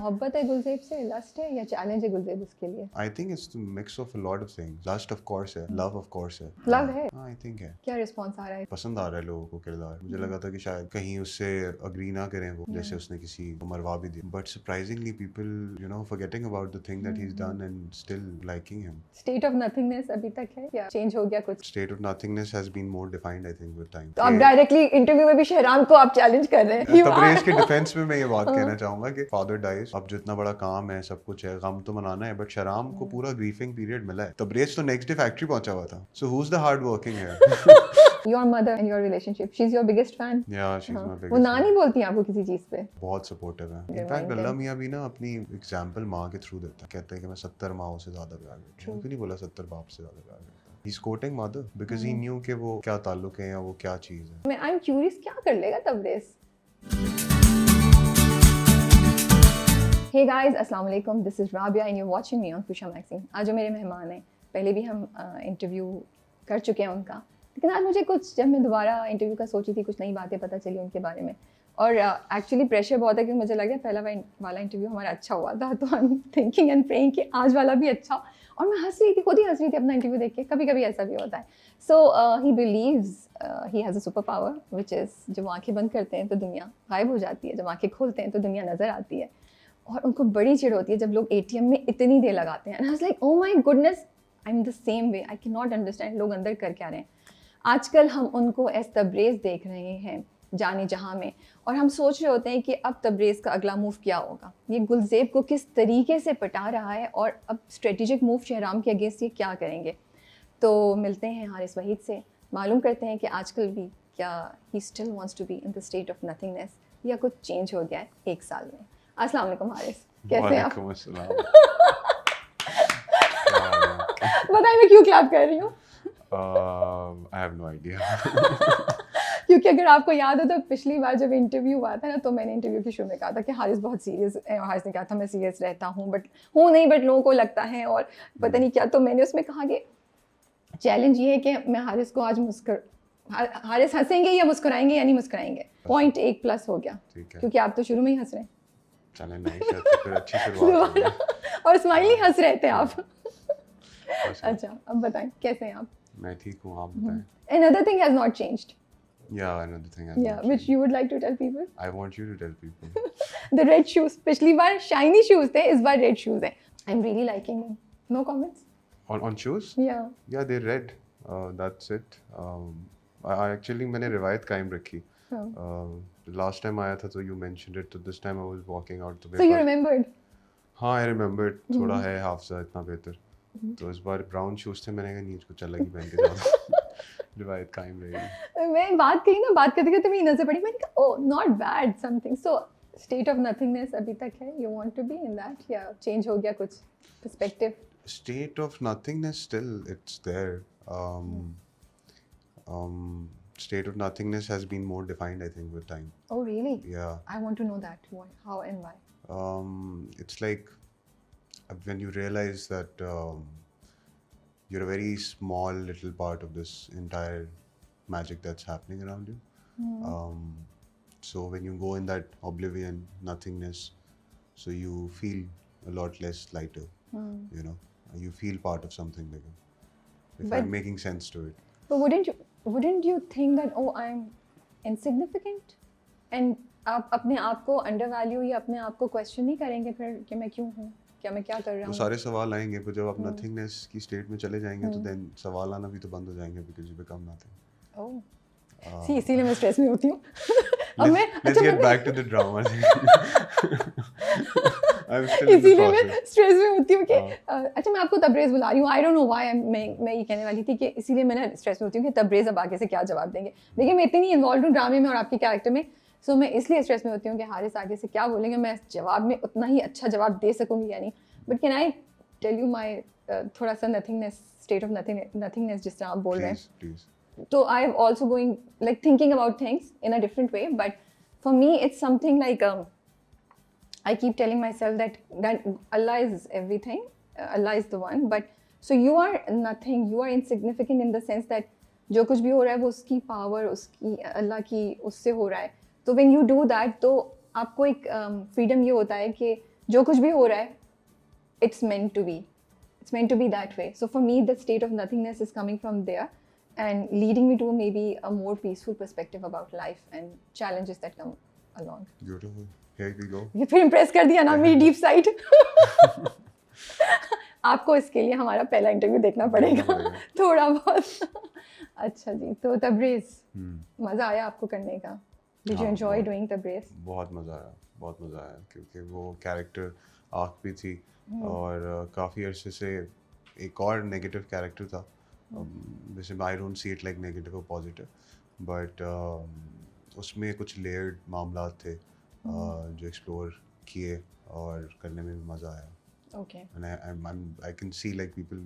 मोहब्बत है गुलज़ेब से, लस्ट है या चैलेंज है गुलज़ेब उसके लिए? I think it's the mix of a lot of things. Lust of course है, love of course है. लव है? हाँ, I think है. क्या रिस्पॉन्स आ रहा है? पसंद आ रहा है लोगों को किरदार. मुझे लगा था कि शायद कहीं उससे अग्री ना करें वो, जैसे उसने किसी को मरवा भी दिया. But surprisingly people, you know, forgetting about the thing that he's done and still liking him. State of nothingness अभी तक है या चेंज हो गया कुछ? State of nothingness has been more defined, I think, with time. तो आप directly interview में भी शहराम को आप चैलेंज कर रहे हैं। तबरेज़ के डिफेंस में मैं ये बात कहना चाहूंगा कि फादर डाइज, अब जो इतना बड़ा काम है, सब कुछ है, गम तो मनाना है, बट शहराम को पूरा ग्रीफिंग पीरियड मिला है। तबरेज़ तो नेक्स्ट डे फैक्ट्री पहुंचा हुआ था। So who is the hard working here? Your mother and your relationship, she's your biggest fan? Yeah, she's my biggest वो ना नहीं बोलती आपको किसी चीज पे? बहुत सपोर्टिव है। इनफैक्ट अल्लाह मियां भी ना अपनी एग्जांपल माँ के थ्रू देता है, कहते हैं कि मैं 70 माँओं से ज्यादा प्यार करता हूँ। क्यों नहीं बोला 70 बाप से ज्यादा प्यार करता है? He's quoting mother because he knew कि वो क्या ताल्लुक है या वो क्या चीज़ है। मैं I'm curious क्या कर लेगा तबरेज़? Hey guys, अस्सलाम वालेकुम, this is Rabia and you're watching me on Kusha Magazine। आज जो मेरे मेहमान हैं, पहले भी हम इंटरव्यू कर चुके हैं उनका, लेकिन आज मुझे कुछ, जब मैं दोबारा इंटरव्यू का सोची थी, कुछ नई बातें पता चली उनके बारे में। और एक्चुअली प्रेशर बहुत है, क्योंकि मुझे लग रहा है पहला वाला इंटरव्यू हमारा अच्छा हुआ था, तो I am thinking and praying कि आज वाला भी अच्छा। और मैं हंस रही थी, खुद ही हंस रही थी अपना इंटरव्यू देख के। कभी कभी ऐसा भी होता है। So he believes he has a super power which is, जब आँखें बंद करते हैं तो दुनिया गायब हो जाती है, जब आँखें खोलते हैं तो दुनिया नज़र आती है। और उनको बड़ी चिढ़ होती है जब लोग ATM में इतनी देर लगाते हैं। And I was like, oh my goodness, I am the same way, I can not understand लोग अंदर कर क्या रहे हैं। आजकल हम उनको एस तबरेज़ देख रहे हैं जाने जहाँ में, और हम सोच रहे होते हैं कि अब तबरेज़ का अगला मूव क्या होगा, ये गुलज़ेब को किस तरीके से पटा रहा है, और अब स्ट्रेटेजिक मूव शहराम के अगेंस्ट ये क्या करेंगे। तो मिलते हैं हारिस वहीद से, मालूम करते हैं कि आजकल भी क्या he still wants to be in the state of nothingness, या कुछ चेंज हो गया है 1 साल में। अस्सलाम वालेकुम हारिस, कैसे हैं आप? वालेकुम अस्सलाम। बताइए मैं क्यों क्लैप कर रही हूँ? I have no idea. क्योंकि अगर आपको याद हो तो पिछली बार जब इंटरव्यू हुआ था ना, तो मैंने इंटरव्यू के शुरू में कहा था कि हारिस बहुत सीरियस है, और हारिस ने कहा था मैं सीरियस रहता हूँ बट हूँ नहीं, बट लोगों को लगता है और पता नहीं क्या। तो मैंने उसमें कहा कि चैलेंज ये है कि मैं हारिस को आज हारिस हंसेंगे या मुस्कुराएंगे या नहीं मुस्कुराएंगे। पॉइंट 1 प्लस हो गया, क्योंकि आप तो शुरू में ही हंस रहे हैं। चलें, नहीं तो फिर अच्छी शुरुआत हो गई। और स्माइली हंस रहे थे आप। अच्छा, अब बताएं कैसे हैं आप? मैं ठीक हूँ, आप बताएं। Another thing has not changed. Yeah, another thing has Yeah, not which changed. you would like to tell people? I want you to tell people. The red shoes. पिछली बार shiny shoes थे, इस बार red shoes हैं। I'm really liking them. No comments? On shoes? Yeah. Yeah, they're red. That's it. I actually मैंने रिवायत कायम रखी। Last time आया था तो you mentioned it, तो this time I was walking out तो So you remembered? हाँ, I remembered। थोड़ा है हाफज़ा इतना बेहतर। तो इस बार ब्राउन शूज थे, मैंने कहा नहीं इसको चल लगी पहन के जाओ। रिवायत कायम रहेगी। मैं बात कही ना, बात करते करते मेरी नजर पड़ी, मैंने कहा oh not bad something. So state of nothingness अभी तक है, you want to be in that, या चेंज हो गया कुछ perspective? State of nothingness still it's there. State of nothingness has been more defined, I think, with time. Oh really? Yeah. I want to know that. What, how and why? It's like when you realize that you're a very small little part of this entire magic that's happening around you. So when you go in that oblivion, nothingness, so you feel a lot less lighter. You know, you feel part of something bigger. If I'm making sense to it. But wouldn't you think that oh I'm insignificant? And आप अपने आप को undervalue या अपने आप को question नहीं करेंगे फिर कि मैं क्यों हूँ, क्या मैं क्या कर रहा हूँ? वो सारे सवाल आएंगे, पर जब आप नथिंगनेस की स्टेट में चले जाएंगे तो देन सवाल आना भी तो बंद हो जाएंगे, because you become nothing. Oh see, इसीलिए मैं स्ट्रेस में होती हूँ। अब मैं let's get back to the drama. इसीलिए मैं स्ट्रेस में होती हूँ कि अच्छा मैं आपको तबरेज़ बुला रही हूँ, आई डोंट नो व्हाई। मैं ये कहने वाली थी कि इसीलिए मैं स्ट्रेस में होती हूँ कि तबरेज़ अब आगे से क्या जवाब देंगे। देखिए मैं इतनी इन्वॉल्व हूँ ड्रामे में और आपके कैरेक्टर में, सो मैं इसलिए स्ट्रेस में होती हूँ कि हारिस आगे से क्या बोलेंगे, मैं जवाब में उतना ही अच्छा जवाब दे सकूँगी या नहीं। But can I tell you my थोड़ा सा नथिंगनेस, स्टेट ऑफ नथिंगनेस जिस तरह आप बोल रहे हैं। So I am also going like thinking about things in a different way, but for me it's something like I keep telling myself that Allah is everything, Allah is the one, but so you are nothing, you are insignificant in the sense that जो कुछ भी हो रहा है वो उसकी power, उसकी अल्लाह की, उससे हो रहा है। तो when you do that तो आपको एक फ्रीडम ये होता है कि जो कुछ भी हो रहा है it's meant to be. It's meant to be that way. So for me, the state of nothingness is coming from there and leading me to maybe a more peaceful perspective about life and challenges that come along. Beautiful. Here we go. ये फिर impress कर दिया ना मेरी deep side. आपको इसके लिए हमारा पहला इंटरव्यू देखना पड़ेगा थोड़ा बहुत. अच्छा जी, तो तबरेज़ मज़ा आया आपको करने का? Did you enjoy doing Tabrez? बहुत मज़ा आया क्योंकि वो कैरेक्टर आर्क भी थी और काफ़ी अरसे से एक और नेगेटिव कैरेक्टर था. वैसे I don't see it like negative और पॉजिटिव, बट उसमें कुछ लेयर्ड मामला थे जो एक्सप्लोर किए और करने में भी मज़ा आया. Okay. And I can see like people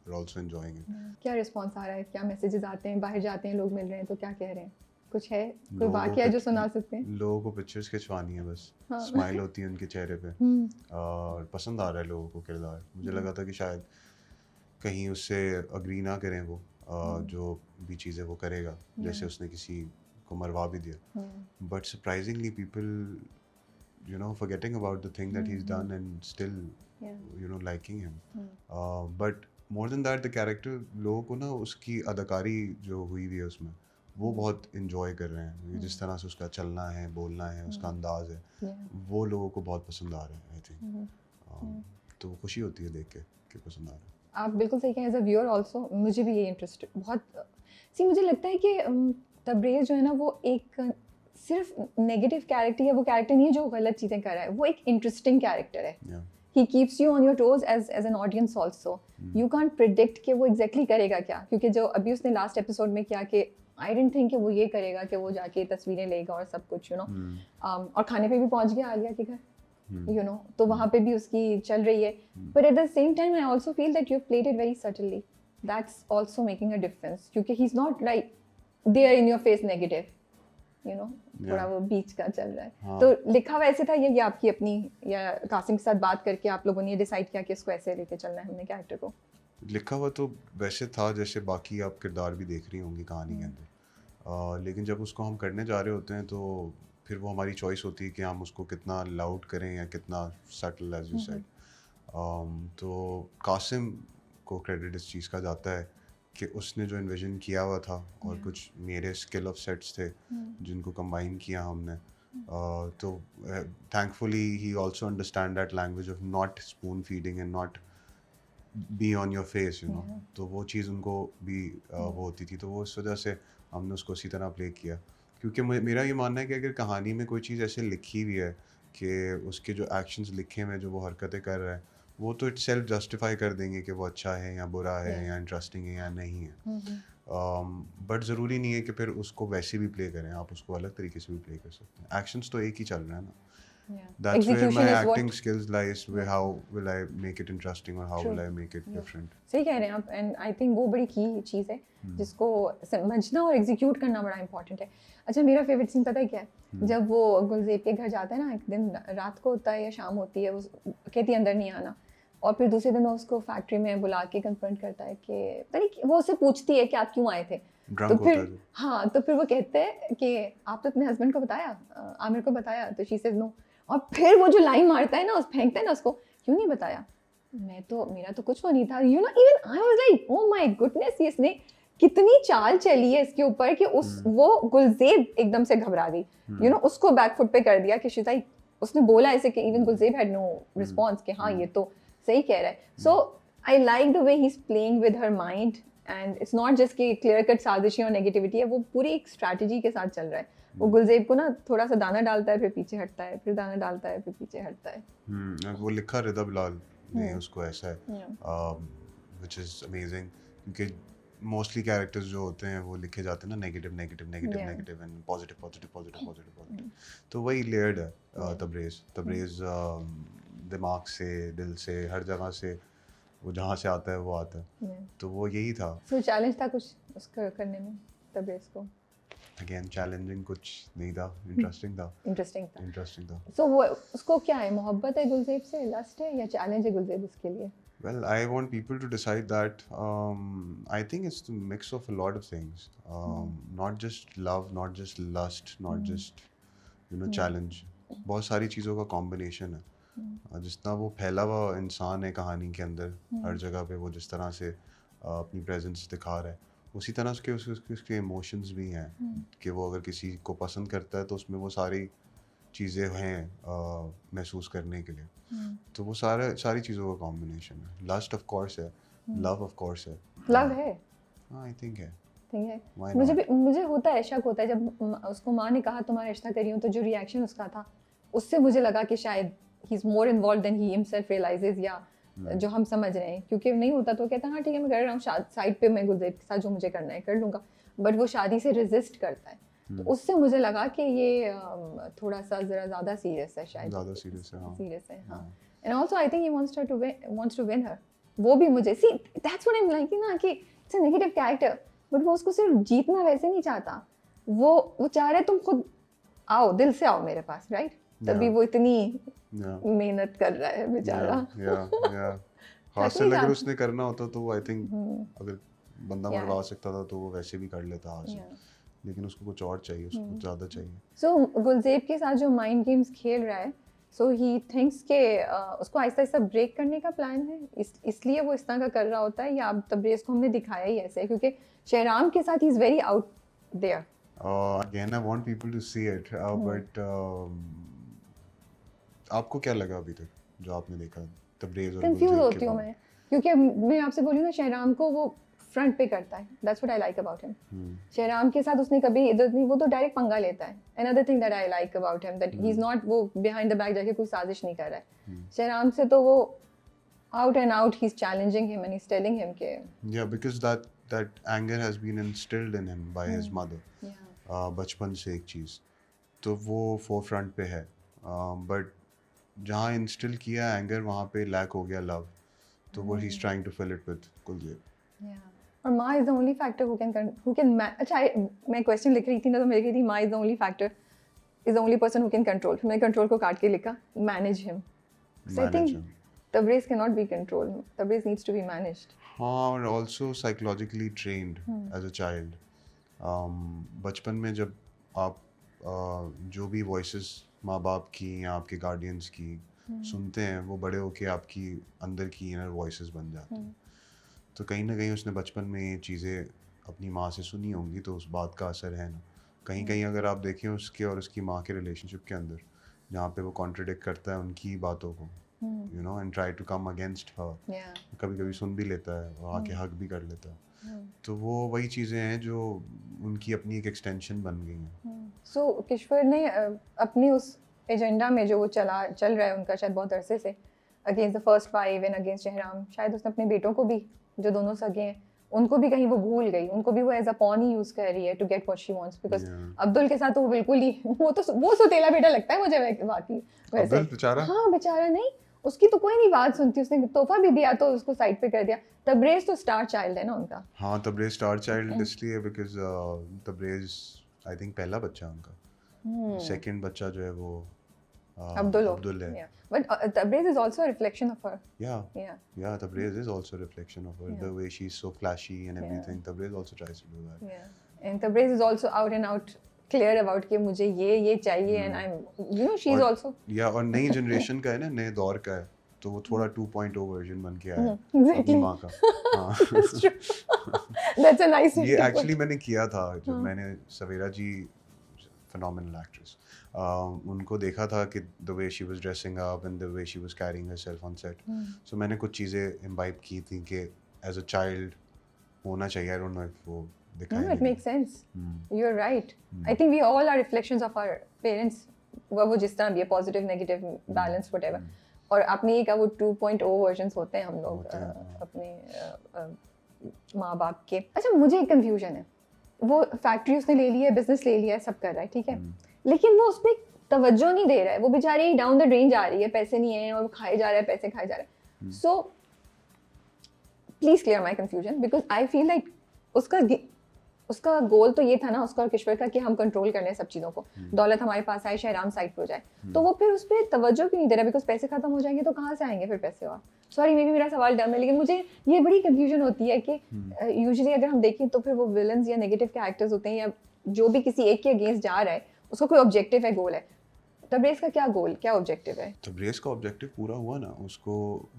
are also enjoying it. क्या रिस्पॉन्स आ रहा है, क्या मैसेजेस आते हैं, बाहर जाते हैं लोग मिल रहे हैं तो क्या कह रहे हैं? कुछ है, कोई वाकया जो सुना सकते हैं? लोगों को पिक्चर्स खिंचवानी है बस. स्माइल होती है उनके चेहरे पे और पसंद आ रहा है लोगों को किरदार. मुझे लगा था कि शायद कहीं उससे अग्री ना करें वो जो भी चीज़ें वो करेगा, जैसे उसने किसी को मरवा भी दिया. But surprisingly people forgetting about the thing that he's done and still liking him. But more than that, the character, लोगों को ना उसकी अदाकारी जो हुई हुई है उसमें वो बहुत enjoy कर रहे हैं. जिस तरह से उसका चलना है, बोलना है, उसका अंदाज है, वो लोगों को बहुत पसंद आ रहा है. I think तो खुशी होती है देख के कि पसंद आ रहा है. आप बिल्कुल सही कहें. एज अ व्यूअर ऑल्सो मुझे भी ये इंटरेस्ट बहुत मुझे लगता है कि तबरेज़ जो है ना वो एक सिर्फ नेगेटिव कैरेक्टर है, वो कैरेक्टर नहीं है जो गलत चीज़ें कर रहा है, वो एक इंटरेस्टिंग कैरेक्टर है. He keeps you on your toes as an audience also. You can't predict कि वो exactly करेगा क्या, क्योंकि जो अभी उसने लास्ट एपिसोड में किया कि I didn't think कि वो ये करेगा कि वो जाके तस्वीरें लेगा और सब कुछ और खाने पे भी पहुंच गया आलिया के घर तो वहाँ पे भी उसकी चल रही है. But at the same time I also feel that you've played it very subtly. That's also making a difference क्योंकि he's not like there in your face negative. थोड़ा वो बीच का चल रहा है. हाँ. तो लिखा वैसे था ये आपकी अपनी या कासिम के साथ बात करके आप लोगों ने डिसाइड किया कि इसको ऐसे लेके चलना है हमने कैरेक्टर को? लिखा हुआ तो वैसे था जैसे बाकी आप किरदार भी देख रही होंगी कहानी के अंदर, लेकिन जब उसको हम करने जा रहे होते हैं तो फिर वो हमारी चॉइस होती है कि हम उसको कितना लाउड करें या कितना सटल एज यू सेड. तो कासिम को क्रेडिट इस चीज़ का जाता है कि उसने जो इन्विजन किया हुआ था और कुछ मेरे स्किल ऑफ सेट्स थे जिनको कंबाइन किया हमने. तो thankfully he also understand that language of not spoon feeding and not be on your face तो वो चीज़ उनको भी वो होती थी. तो वो इस वजह से हमने उसको उसी तरह प्ले किया, क्योंकि मेरा ये मानना है कि अगर कहानी में कोई चीज़ ऐसे लिखी हुई है कि उसके जो एक्शंस लिखे हुए जो वो हरकतें कर रहा है वो तो इट सेल्फ जस्टिफाई कर देंगे कि वो अच्छा है या बुरा है या इंटरेस्टिंग है या नहीं है. बट ज़रूरी नहीं है कि फिर उसको वैसे भी प्ले करें, आप उसको अलग तरीके से भी प्ले कर सकते हैं. एक्शंस तो एक ही चल रहा है ना. That's where my acting skills lies. Where how will I make it interesting or how will I make it different? सही कह रहे हैं आप. एंड आई थिंक वो बड़ी की चीज़ है जिसको समझना और एग्जीक्यूट करना बड़ा इंपॉर्टेंट है. अच्छा, मेरा फेवरेट सीन पता है क्या है? जब वो गुलज़ेब के घर जाता है ना, एक दिन रात को होता है या शाम होती है, वो कहती है अंदर नहीं आना, और फिर दूसरे दिन वो उसको फैक्ट्री में बुला के कन्फ्रंट करता है कि पता वो उससे पूछती है कि आप क्यों आए थे. तो फिर तो फिर वो कहते हैं कि आप तो अपने हस्बैंड को बताया, आमिर को बताया? तो शी सेज नो. और फिर वो जो लाइन मारता है ना, उस फेंकता है ना उसको, क्यों नहीं बताया? मेरा तो कुछ वो नहीं था. Even I was like oh my goodness, इसने कितनी चाल चली है इसके ऊपर कि वो गुलज़ेब एकदम से घबरा गई. उसको बैकफुट पे कर दिया कि शिजाई उसने बोला ऐसे कि even Gulzeb had no response कि हाँ ये तो सही कह रहा है. So I like the way he is playing with her mind and it's not just कि क्लियर कट साजिशी और नेगेटिविटी है, वो पूरी एक स्ट्रैटेजी के साथ चल रहा है. वो गुलज़ेब को ना थोड़ा सा दाना डालता है, फिर पीछे हटता है, फिर दाना डालता है, फिर पीछे हटता है. वो लिखा रिदा बिलाल ने उसको ऐसा है, व्हिच इज अमेजिंग, क्योंकि मोस्टली कैरेक्टर्स जो होते हैं वो लिखे जाते हैं ना नेगेटिव एंड पॉजिटिव. तो वही लेयर्ड है तबरेज़ दिमाग से, दिल से, हर जगह से, वो जहाँ से आता है वो आता है. तो वो यही था. सो चैलेंज था कुछ उसको करने में तबरेज़ को? अगेन चैलेंजिंग कुछ नहीं था, इंटरेस्टिंग था. सो वो उसको क्या है, मोहब्बत है गुलज़ेब से, लस्ट है, या चैलेंज है गुलज़ेब उसके लिए? Well, I want people to decide that. I think it's the mix of a lot of things. Not just love, not just lust, not just challenge. बहुत सारी चीज़ों का combination है. जितना वो फैला हुआ इंसान है कहानी के अंदर, हर जगह पे वो जिस तरह से अपनी प्रेजेंस दिखा रहा है, उसी तरह उसके इमोशंस भी हैं कि वो अगर किसी को पसंद करता है तो उसमें वो सारी चीज़ें हैं महसूस करने के लिए। तो वो सारी चीज़ों का कॉम्बिनेशन है। लस्ट ऑफ कोर्स है, लव ऑफ कोर्स है, लव है, हाँ आई थिंक है। ठीक है। Why मुझे होता है, शक होता है जब उसको माँ ने कहा तुम्हारा रिश्ता करी हूँ, तो जो रिएक्शन उसका था उससे मुझे लगा कि शायद he is more involve than he himself realizes, या जो हम समझ रहे हैं, क्योंकि नहीं होता तो कहता हाँ ठीक है मैं कर रहा हूँ साइड पे, मैं गुलजेब के साथ जो मुझे करना है कर लूँगा, बट वो शादी से रेजिस्ट करता है। तो उससे मुझे लगा कि ये थोड़ा सा जरा ज़्यादा सीरियस है, शायद ज़्यादा सीरियस है, हाँ सीरियस है, हाँ। And also I think he wants to win her. वो भी मुझे see that's what I am liking ना, कि it's a negative character, but वो उसको सिर्फ जीतना वैसे नहीं चाहता, वो चाह रहे तुम खुद आओ, दिल से आओ मेरे पास, राइट? तभी वो इतनी मेहनत कर रहा है बेचारा। हासिल अगर उसने करना होता तो वो आई थिंक अगर बंदा मरवा सकता था तो वो वैसे भी कर लेता हासिल, लेकिन उसको कुछ और चाहिए, उसको कुछ ज़्यादा चाहिए। सो गुलजेब के साथ जो माइंड गेम्स खेल रहा है, सो ही थिंक्स के उसको आहिस्ता आहिस्ता ब्रेक करने का प्लान है, इसलिए वो इस तरह का कर रहा होता है, या अब तब्रेज़ को हमने दिखाया ही ऐसे है, क्योंकि शहराम के साथ he is very out there. Again I want people to see it, but आपको क्या लगा अभी तक जो आपने देखा तब्रेज़ और कंफ्यूज गुलजेब होती के हूँ बाद? मैं, क्योंकि मैं आपसे बोलूँ ना, शहराम को वो फ्रंट पे करता है, that's what I like about him. Shahram के साथ उसने कभी इधर नहीं, वो तो डायरेक्ट पंगा लेता है। Another thing that I like about him, that he is not वो बिहाइंड द बैक जाके कोई साजिश नहीं कर रहा है। शहराम से तो वो out and out he is challenging him and he is telling him के Yeah, because that anger has been instilled in him by his mother. बचपन से एक चीज़ तो वो फोरफ्रंट पे है, बट जहाँ इंस्टिल किया एंगर वहाँ पे लैक हो गया लव, तो वो he is trying to fill it with Gulzeb. और माँ is the only factor who can अच्छा मैं क्वेश्चन लिख रही थी ना, तो मेरी थी माँ is the only factor, is the only person who can control, फिर मैंने कंट्रोल को काट के लिखा manage him. So I think Tabrez can not be controlled, Tabrez needs to be managed. हाँ, और also psychologically trained as a child. बचपन में जब आप जो भी वॉइसेस माँ बाप की या आपके गार्डियंस की सुनते हैं, वो बड़े होके आपकी अंदर की इनर वॉइसेस बन जाते हैं। तो कहीं ना कहीं उसने बचपन में ये चीज़ें अपनी माँ से सुनी होंगी, तो उस बात का असर है ना। कहीं कहीं अगर आप देखें उसके और उसकी माँ के रिलेशनशिप के अंदर, जहाँ पे वो कॉन्ट्रडिक्ट करता है उनकी बातों को, you know, and try to come against her, कभी कभी सुन भी लेता है और आके हक भी कर लेता है। तो वो वही चीज़ें हैं जो उनकी अपनी एक एक्सटेंशन बन गई हैं। सो किश्वर ने अपनी उस एजेंडा में जो वो चल रहा है उनका शायद बहुत अरसे से, against the first five and against Shahram, शायद उसने अपने बेटों को भी, जो दोनों सगे हैं, उनको भी कहीं वो भूल गई, उनको भी वो एज अ पॉन ही यूज कर रही है to get what she wants, because Abdul के साथ तो वो बिल्कुल ही वो सुतेला बेटा लगता है मुझे वाकई वैसे। अब्दुल बेचारा, हाँ बेचारा, नहीं उसकी तो कोई नहीं बात सुनती, उसने तोहफा भी दिया तो उसको साइड पे कर दिया। तब्रेज़ तो स्टार चाइल्ड है ना उनका। हाँ, तब्रेज़ स्टार चाइल्ड इसलिए बिकॉज तब्रेज़ आई थिंक पहला बच्चा उनका, सेकंड बच्चा जो है वो अब्दुल है। But Tabriz is also a reflection of her. Yeah, Tabriz is also a reflection of her. The way she's so flashy and everything, Tabriz also tries to do that. And Tabriz is also out and out clear about कि मुझे ये चाहिए, and I'm, you know, she's also. और नई generation का है ना, नए दौर का है, तो वो थोड़ा 2.0 वर्जन बन के आया अपनी माँ का। That's true. That's a nice. ये एक्चुअली मैंने किया था जब मैंने सवेरा जी, phenomenal actress, उनको देखा था कि the way she was dressing up and the way she was carrying herself on set, so मैंने कुछ चीज़ें imbibe की थी कि as a child होना चाहिए। I don't know if वो दिखाई No, it makes sense. You're right. I think we all are reflections of our parents, वो जिस तरह भी है, positive, negative, balance, whatever. और अपनी एक वो 2.0 वर्जन्स होते हैं हम लोग अपने माँ बाप के। अच्छा, मुझे एक कंफ्यूजन है, वो फैक्ट्री उसने ले ली है, बिजनेस ले लिया है, सब कर रहा है, ठीक है, लेकिन वो उस पर तवज्जो नहीं दे रहा है। वो बेचारी डाउन द ड्रेन जा रही है, पैसे नहीं है और वो खाए जा रहा है, पैसे खाए जा रहा है। So please clear my confusion, because I feel like उसका गोल तो ये था ना, उसका और किश्वर का, कि हम कंट्रोल कर लें सब चीज़ों को, दौलत हमारे पास आए, शहराम साइड पर हो जाए। तो वो फिर उस पर तवज्जो क्यों नहीं दे रहा? बिकॉज पैसे खत्म हो जाएंगे तो कहाँ से आएंगे फिर पैसे? और सॉरी मे बी मेरा सवाल डम है, लेकिन मुझे ये बड़ी कंफ्यूजन होती है कि यूजुअली अगर हम देखें तो फिर वो विलन्स या नेगेटिव कैरेक्टर्स होते हैं, या जो भी किसी एक के अगेंस्ट जा रहा है, उसका कोई ऑब्जेक्टिव है, गोल है, तबरेज़ का क्या गोल, क्या ऑब्जेक्टिव है? तबरेज़ का ऑब्जेक्टिव पूरा हुआ ना, उसको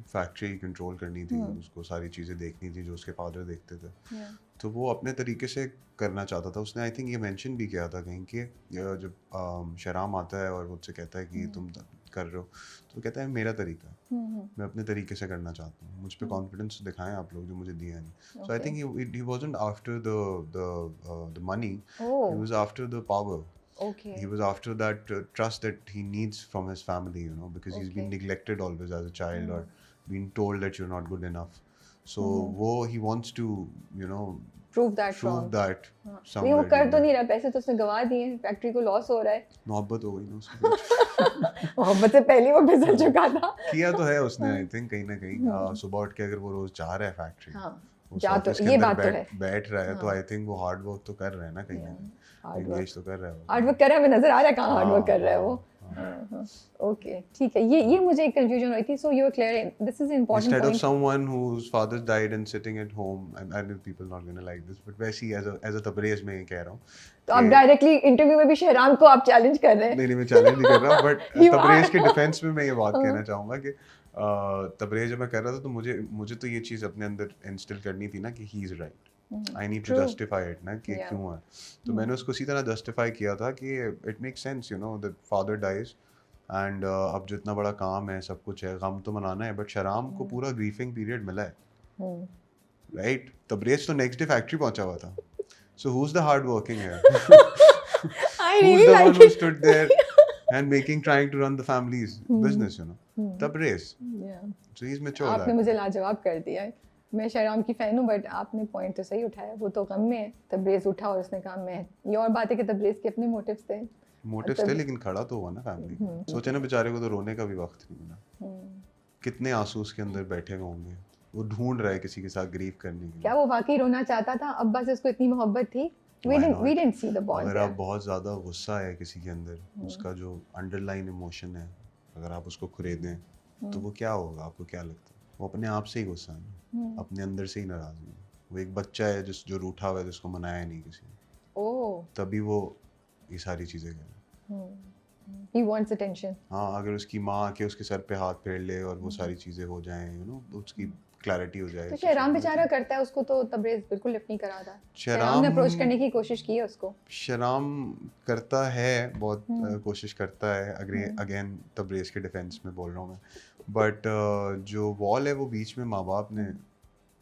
फैक्ट्री कंट्रोल करनी थी, उसको सारी चीज़ें देखनी थी जो उसके फादर देखते थे। तो वो अपने तरीके से करना चाहता था। उसने आई थिंक ये मेंशन भी किया था कहीं कि जब शहराम आता है और मुझसे कहता है कि तुम कर रहे हो, तो कहता है मेरा तरीका है, मैं अपने तरीके से करना चाहता हूँ, मुझ पे कॉन्फिडेंस दिखाएं आप लोग जो मुझे दिया नहीं। So I think he wasn't after the money, he was after the power. Okay. He was after that trust that he needs from his family, you know, because he's been neglected always as a child or been told that you're not good enough. So he wants to, you know, prove that नहीं वो कर तो नहीं रहा, पैसे तो उसने गवा दिए, फैक्ट्री को लॉस हो रहा है। मोहब्बत हो गई ना उससे। मोहब्बत से पहले वो फिसल चुका था। किया तो है उसने, आई थिंक कहीं ना कहीं सुबह उठ के अगर वो रोज जा रहा है फैक्ट्री, जा तो ये बात तो है, बैठ रहा है, तो आई थिंक वो हार्ड वर्क तो कर रहा है ना, कहीं ना कहीं एंगेज तो कर रहा है, हार्ड वर्क कर रहा है, हमें नजर आ रहा है कहाँ हार्ड वर्क कर रहा है वो। ओके ठीक है, ये मुझे एक कंफ्यूजन हुई थी। So you are clear, this is important instead of someone whose father died and sitting at home, and I know people not going to like this, but वैसे ही as a तबरेज़ में कह रहा हूँ, तो आप डायरेक्टली इंटरव्यू में भी शहराम को आप चैलेंज कर रहे हैं। नहीं मैं चैलेंज नहीं कर रहा, बट तबरेज़ के डिफेंस में मैं ये बात कहना चाहूँगा कि तबरेज़ जब मैं कर रहा था तो मुझे तो ये चीज़ अपने अंदर इंस्टिल करनी थी ना कि he is right, I need to justify it ना कि क्यों है। तो मैंने उसको इसी तरह जस्टिफाई किया था कि it makes sense, you know, that father dies and अब जो इतना बड़ा काम है, सब कुछ है, गम तो मनाना है, बट शहराम को पूरा ग्रीफिंग पीरियड मिला है, राइट? तबरेज़ तो नेक्स्ट डे फैक्ट्री पहुंचा हुआ था, so who's the hard working here? Who's the one who stood there and trying to run the family's business, you know? Tabrez. So he's mature. आपने मुझे लाजवाब कर दिया है। मैं शहराम की फैन हूँ, बट आपने पॉइंट तो सही उठाया, वो तो गम में है, तबरेज़ उठा और उसने कहा मैं, ये और बात है कि तबरेज़ के अपने मोटिव्स थे, लेकिन खड़ा तो हुआ ना फैमिली। सोचे ना बेचारे को तो रोने का भी वक्त नहीं मिला, कितने आंसू उसके अंदर बैठे हुए होंगे, वो ढूंढ रहा है किसी के साथ ग्रीव करने के लिए। क्या वो वाकई रोना चाहता था? अब्बा से उसको इतनी मोहब्बत थी? We didn't see the bond. अगर आप बहुत ज़्यादा गुस्सा है किसी के अंदर, उसका जो अंडरलाइन इमोशन है, अगर आप उसको खरीदें तो वो क्या होगा? आपको क्या लगता है? वो अपने आप से ही गुस्सा है, अपने अंदर से ही नाराज़गी है। वो एक बच्चा है जो रूठा हुआ है, जिसको मनाया नहीं किसी ने, तभी वो ये सारी चीज़ें कर रहा है। He wants attention. हाँ, अगर उसकी माँ आके उसके सर पे हाथ फेर ले और वो सारी चीज़ें हो जाएं, यू नो, उसकी क्लैरिटी हो जाए। तो शहराम बेचारा करता है, उसको तो तबरेज़ बिल्कुल लिफ्ट नहीं करा था। शहराम ने अप्रोच करने की कोशिश की है उसको। शहराम करता है, बहुत कोशिश करता है, अगेन तबरेज़ के डिफेंस में बोल रहा हूँ मैं, बट जो वॉल है वो बीच में माँ बाप ने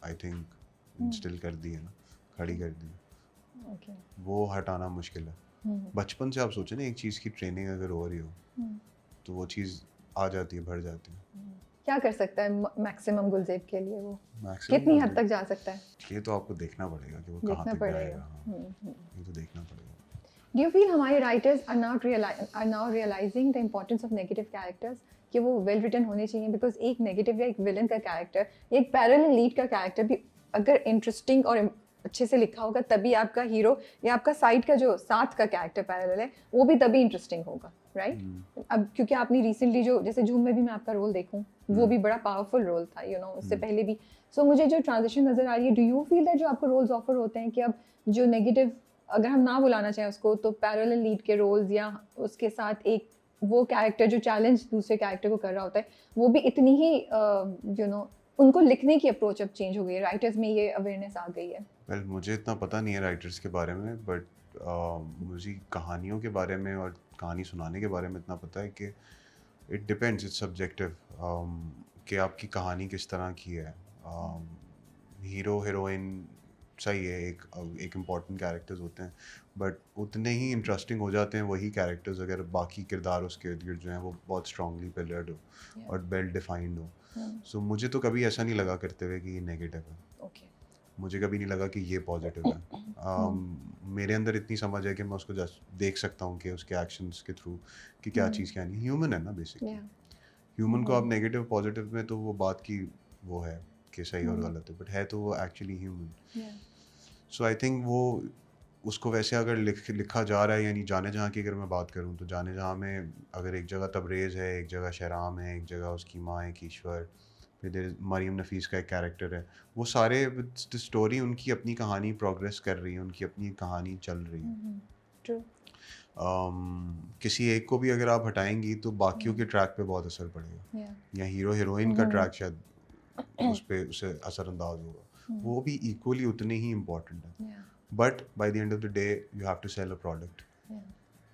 आई थिंक इंस्टिल कर दी है ना, खड़ी कर दी है, वो हटाना मुश्किल है। बचपन से आप सोचें ना, एक चीज़ की ट्रेनिंग अगर हो रही हो तो वो चीज़ आ जाती है, भर जाती है। क्या कर सकता है मैक्सिमम गुलज़ेब के लिए? वो कितनी हद तक जा सकता है? ये तो आपको देखना पड़ेगा कि वो कहाँ तक जाएगा। ये तो देखना पड़ेगा। Do you feel हमारे writers are now realizing the importance of negative characters, कि वो वेल रिटन होने चाहिए? बिकॉज एक नेगेटिव या एक विलन का कैरेक्टर, एक पैरेलल लीड का कैरेक्टर भी अगर इंटरेस्टिंग और अच्छे से लिखा होगा, तभी आपका हीरो या आपका साइड का जो साथ का कैरेक्टर पैरेलल है, वो भी तभी इंटरेस्टिंग होगा, राइट? अब क्योंकि आपने रिसेंटली जो, जैसे झूम में भी मैं आपका रोल देखूं, वो भी बड़ा पावरफुल रोल था, यू नो, उससे पहले भी। सो मुझे जो ट्रांजिशन नजर आ रही है, डू यू फील दैट जो आपको रोल्स ऑफर होते हैं कि अब जो नेगेटिव, अगर हम ना बुलाना चाहें उसको, तो पैरेलल लीड के रोल्स या उसके साथ एक वो कैरेक्टर जो चैलेंज दूसरे कैरेक्टर को कर रहा होता है, वो भी इतनी ही यू नो, उनको लिखने की अप्रोच अब चेंज हो गई है, राइटर्स में ये अवेयरनेस आ गई है? वेल मुझे इतना पता नहीं है राइटर्स के बारे में, बट मुझे कहानियों के बारे में और कहानी सुनाने के बारे में इतना पता है कि इट डिपेंड्स, इट्स सब्जेक्टिव, कि आपकी कहानी किस तरह की है। हीरो हीरोइन सही है, एक इम्पॉर्टेंट कैरेक्टर्स होते हैं, बट उतने ही इंटरेस्टिंग हो जाते हैं वही कैरेक्टर्स अगर बाकी किरदार उसके इर्द गिर्द जो हैं वो बहुत स्ट्रांगली पिलर्ड हो और वेल डिफाइंड हो। सो मुझे तो कभी ऐसा नहीं लगा करते हुए कि ये नेगेटिव है, मुझे कभी नहीं लगा कि ये पॉजिटिव है। मेरे अंदर इतनी समझ है कि मैं उसको जस्ट देख सकता हूँ कि उसके एक्शंस के थ्रू कि क्या चीज़ क्या नहीं। ह्यूमन है ना बेसिकली, ह्यूमन को आप नेगेटिव पॉजिटिव में तो वो बात की वो है कि सही और गलत है, बट है तो वो actually human. So I think वो उसको वैसे अगर लिखा जा रहा है, यानी जाने जहाँ की अगर मैं बात करूँ तो जाने जहाँ में अगर एक जगह तबरेज़ है, एक जगह शहराम है, एक जगह उसकी माँ है ईश्वर, फिर मरियम नफीस का एक कैरेक्टर है, वो सारे स्टोरी उनकी अपनी कहानी प्रोग्रेस कर रही है, उनकी अपनी कहानी चल रही है। किसी एक को भी अगर आप हटाएंगी तो बाकियों के ट्रैक पे बहुत असर पड़ेगा, Yeah. या हीरो हीरोइन का ट्रैक शायद उस पे उससे असरअंदाज होगा, वो भी इक्वली उतने ही इम्पोर्टेंट है. Yeah. But by the end of the day you have to sell a product, Yeah.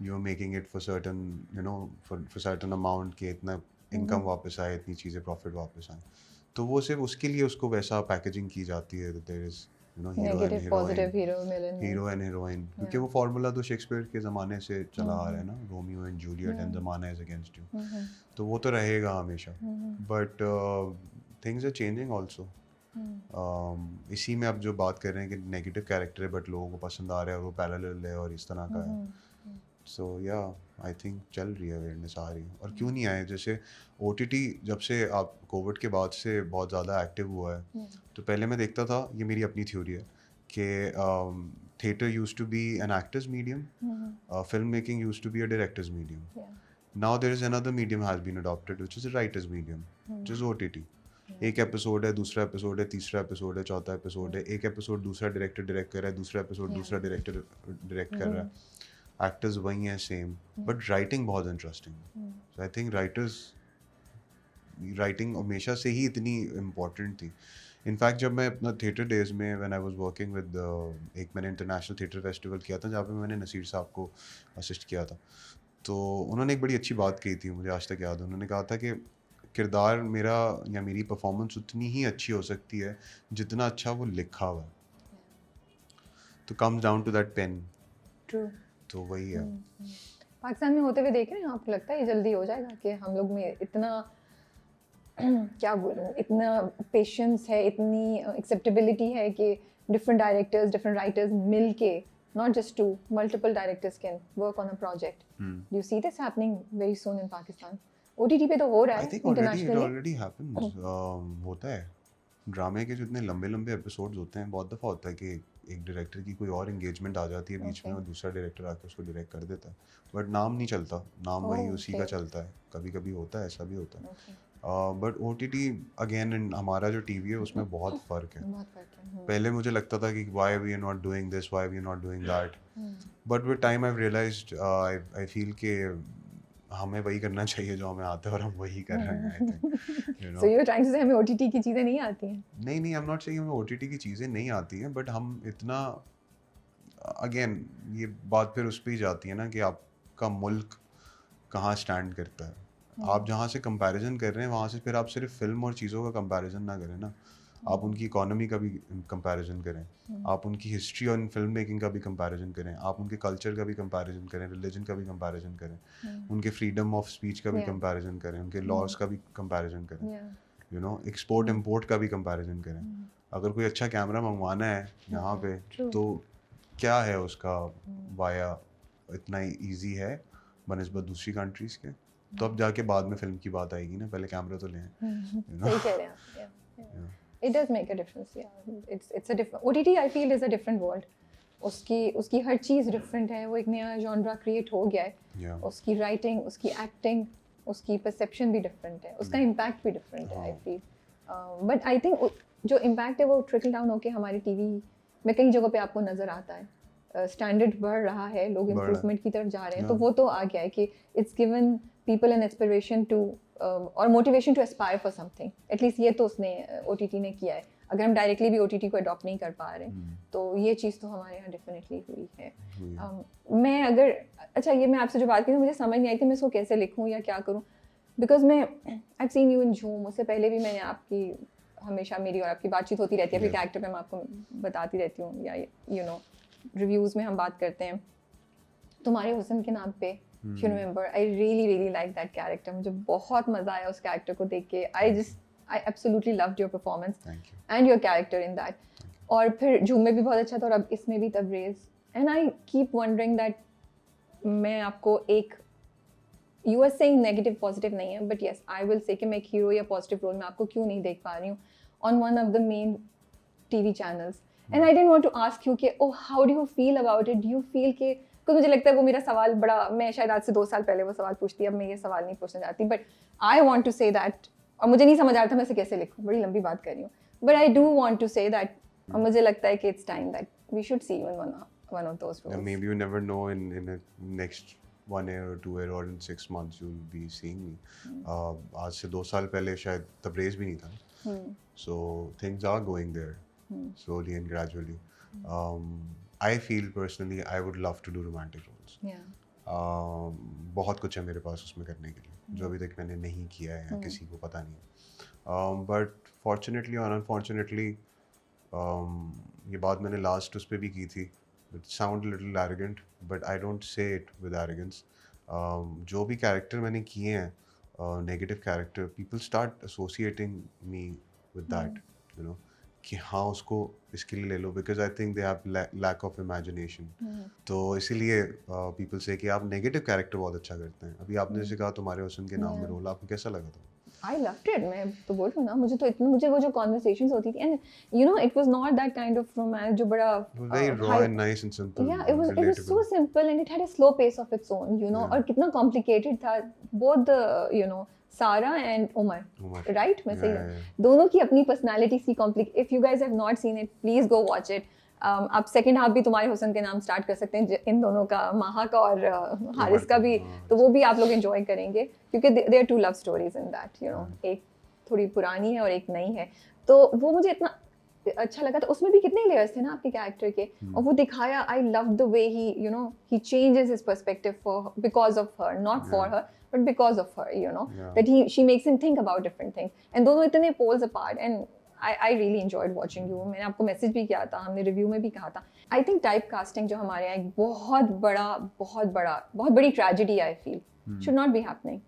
You are making it for certain for certain amount के इतना इनकम वापस आए, इतनी चीज़ें प्रॉफिट वापस आए, तो वो सिर्फ उसके लिए उसको वैसा पैकेजिंग की जाती है. There is Negative, positive, hero, villain. Hero and heroine, क्योंकि वो फार्मूला तो शेक्सपियर के ज़माने से चला आ रहा है ना, रोमियो एंड जूलियट एंड ज़माना इज अगेंस्ट यू, तो वो तो रहेगा हमेशा. But things are changing also. इसी में अब जो बात कर रहे हैं कि नेगेटिव कैरेक्टर है बट लोगों को पसंद आ रहा है और वो पैरेलल है और इस तरह का है, सो या आई थिंक चल रही है अवेयरनेस आ रही है. और क्यों नहीं आए, जैसे OTT जब से आप कोविड के बाद से बहुत ज़्यादा एक्टिव हुआ है, तो पहले मैं देखता था, ये मेरी अपनी थ्योरी है कि theatre used to be an actor's medium, film making used to be a director's medium. Now there is another medium has been adopted which is a writer's medium, which is OTT. एक episode है, दूसरा episode है, तीसरा episode है, चौथा episode है, एक episode दूसरा डायरेक्टर डायरेक्ट कर रहा है, दूसरा एपिसोड दूसरा डायरेक्टर डायरेक्ट कर रहा है, एक्टर्स वही हैं सेम, बट राइटिंग बहुत इंटरेस्टिंग है. सो आई थिंक राइटिंग हमेशा से ही इतनी इम्पोर्टेंट थी. इनफैक्ट जब मैं अपना थिएटर डेज में when I was working with, एक मैंने इंटरनेशनल थिएटर फेस्टिवल किया था जहाँ पे मैंने नसीर साहब को असिस्ट किया था, तो उन्होंने एक बड़ी अच्छी बात कही थी, मुझे आज तक याद है. उन्होंने कहा था कि किरदार मेरा या मेरी परफॉर्मेंस उतनी ही अच्छी हो सकती है जितना अच्छा वो लिखा हुआ है. तो comes down to that pen. True. तो वही है. पाकिस्तान में होते हुए देख रहे हैं, आपको लगता है ये जल्दी हो जाएगा कि हम लोग में इतना क्या बोलूँ, इतना पेशेंस है, इतनी एक्सेप्टेबिलिटी है कि डिफरेंट डायरेक्टर्स, डिफरेंट राइटर्स मिल के, not just two, multiple directors can work on a project. Do you see this happening very soon in Pakistan? OTT पे तो हो रहा है इंटरनेशनली. Already happens. होता है. ड्रामे के जो इतने लंबे लंबे एपिसोड्स होते हैं, बहुत दफ़ा होता है कि एक डायरेक्टर की कोई और एंगेजमेंट आ जाती है बीच में और दूसरा डायरेक्टर आकर उसको डायरेक्ट कर देता है, बट नाम नहीं चलता, नाम वही उसी का चलता है. कभी कभी होता है, ऐसा भी होता है. बट OTT अगेन, हमारा जो TV है उसमें बहुत फ़र्क है. पहले मुझे लगता था कि why we are not doing this, why we are not doing that, but with time I realized, I feel कि हमें वही करना चाहिए जो हमें आता है और हम वही कर रहे हैं. I think so you are trying to say हमें OTT की चीज़ें नहीं आती हैं? नहीं, आई एम नॉट सेइंग हमें OTT की चीज़ें नहीं आती हैं, बट हम इतना, अगेन ये बात फिर उस पर ही जाती है ना कि आपका मुल्क कहाँ स्टैंड करता है. आप जहाँ से कंपैरिजन कर रहे हैं वहाँ से फिर आप सिर्फ फिल्म और चीज़ों का कंपैरिजन ना करें ना, आप उनकी इकोनॉमी का भी कंपैरिजन करें, आप उनकी हिस्ट्री और फिल्म मेकिंग का भी कंपैरिजन करें, आप उनके कल्चर का भी कंपैरिजन करें, रिलीजन का भी कंपैरिजन करें, उनके फ्रीडम ऑफ स्पीच का भी कंपैरिजन करें, उनके लॉज का भी कंपैरिजन करें, एक्सपोर्ट इम्पोर्ट का भी कंपैरिजन करें. अगर कोई अच्छा कैमरा मंगवाना है यहाँ पे, तो क्या है उसका वाया इतना ईजी है बनिस्बत दूसरी कंट्रीज़ के, तो अब जाके बाद में फिल्म की बात आएगी ना, पहले कैमरा तो लें. सही कह रहे हैं आप. It does make a difference, yeah. It's a different, OTT I feel is a different world. उसकी हर चीज़ डिफरेंट है, वो एक नया जॉनरा क्रिएट हो गया है. उसकी राइटिंग, उसकी एक्टिंग, उसकी परसेप्शन भी डिफरेंट है, उसका इम्पैक्ट भी डिफरेंट है. I feel, but I think जो इम्पैक्ट है वो ट्रिकल डाउन होके हमारी TV में कई जगहों पे आपको नज़र आता है. स्टैंडर्ड बढ़ रहा है, लोग इम्प्रूवमेंट की तरफ जा रहे हैं, तो वो तो आ गया है कि it's given people an aspiration to और motivation to aspire for something. At least ये तो उसने OTT ने किया है. अगर हम डायरेक्टली भी OTT को अडॉप्ट नहीं कर पा रहे तो ये चीज़ तो हमारे यहाँ डेफिनेटली हुई है. मैं अगर, अच्छा ये मैं आपसे जो बात की मुझे समझ नहीं आई थी मैं इसको कैसे लिखूँ या क्या करूँ, बिकॉज मैं आई सीन यू इन झूम, उससे पहले भी मैंने आपकी, हमेशा मेरी और आपकी बातचीत होती रहती है, अपने कैरेक्टर पे मैं आपको बताती रहती हूँ, या रिव्यूज़ में हम बात करते हैं तुम्हारे हुस्न के नाम पे. You remember, I really liked that character. मुझे बहुत मज़ा आया उस कैरेक्टर को देख के. I absolutely loved your performance and your character in that. और फिर झूम में भी बहुत अच्छा था और अब इसमें भी Tabrez. And I keep wondering that मैं आपको एक, you are saying negative positive नहीं है, but yes, I will say कि मैं एक हीरो या पॉजिटिव रोल में आपको क्यों नहीं देख पा रही हूँ on one of the main TV channels. And I didn't want to ask you कि oh how do you feel about it? Do you feel कि, क्योंकि मुझे लगता है वो मेरा सवाल बड़ा, मैं शायद आज से 2 साल पहले वो सवाल पूछती, अब मैं ये सवाल नहीं पूछना चाहती, but I want to say that, और मुझे नहीं समझ आ रहा था मैं इसे कैसे लिखूँ, बड़ी लंबी बात कर रही हूँ, but I do want to say that, और मुझे लगता है कि it's time that we should see you in one of those roles. And maybe you never know in the next 1 year or 2 year or in 6 months you'll be seeing me. आज से 2 साल पहले शायद तबरेज़ भी नहीं था. So things are going there slowly and gradually. I feel personally I would love to do romantic roles. Yeah. बहुत कुछ है मेरे पास उसमें करने के लिए जो अभी तक मैंने नहीं किया है या किसी को पता नहीं है. But fortunately or unfortunately ये बात मैंने लास्ट उस पर भी की थी. It sound a little arrogant, but I don't say it with arrogance. जो भी कैरेक्टर मैंने किए हैं negative character, people start associating me with that, you know, कि हाँ उसको इसके लिए ले लो because I think they have lack of imagination. तो इसीलिए people say कि आप नेगेटिव कैरेक्टर बहुत अच्छा करते हैं. अभी आपने जैसे कहा तुम्हारे हुस्न के नाम में रोल, आपको कैसा लगा था? I loved it. मैं तो बोल रही हूँ ना, मुझे वो जो conversations होती थी, and you know it was not that kind of romance जो बड़ा very raw and nice and simple. Yeah, it was so simple and it had a slow pace of its own, you know. और कितना complicated था. Both the you know Sara and Umar. Right? मैं सही हूँ. दोनों की अपनी personalities की complicated. If you guys have not seen it, please go watch it. आप सेकंड हाफ भी तुम्हारे हुस्न के नाम स्टार्ट कर सकते हैं, इन दोनों का, माहा का और हारिस का भी, तो वो भी आप लोग एंजॉय करेंगे क्योंकि there are 2 love stories in that, you know. एक थोड़ी पुरानी है और एक नई है, तो वो मुझे इतना अच्छा लगा था. उसमें भी कितने लेयर्स थे ना आपके कैरेक्टर के, और वो दिखाया. I love the way he you know he changes his perspective for because of her, not for her but because of her, you know, that she makes him think about different things. And दोनों इतने poles apart and I really enjoyed watching you. मैंने आपको message भी किया था, हमने review में भी कहा था. I think टाइप कास्टिंग जो हमारे यहाँ एक बहुत बड़ी tragedy I feel should not be happening.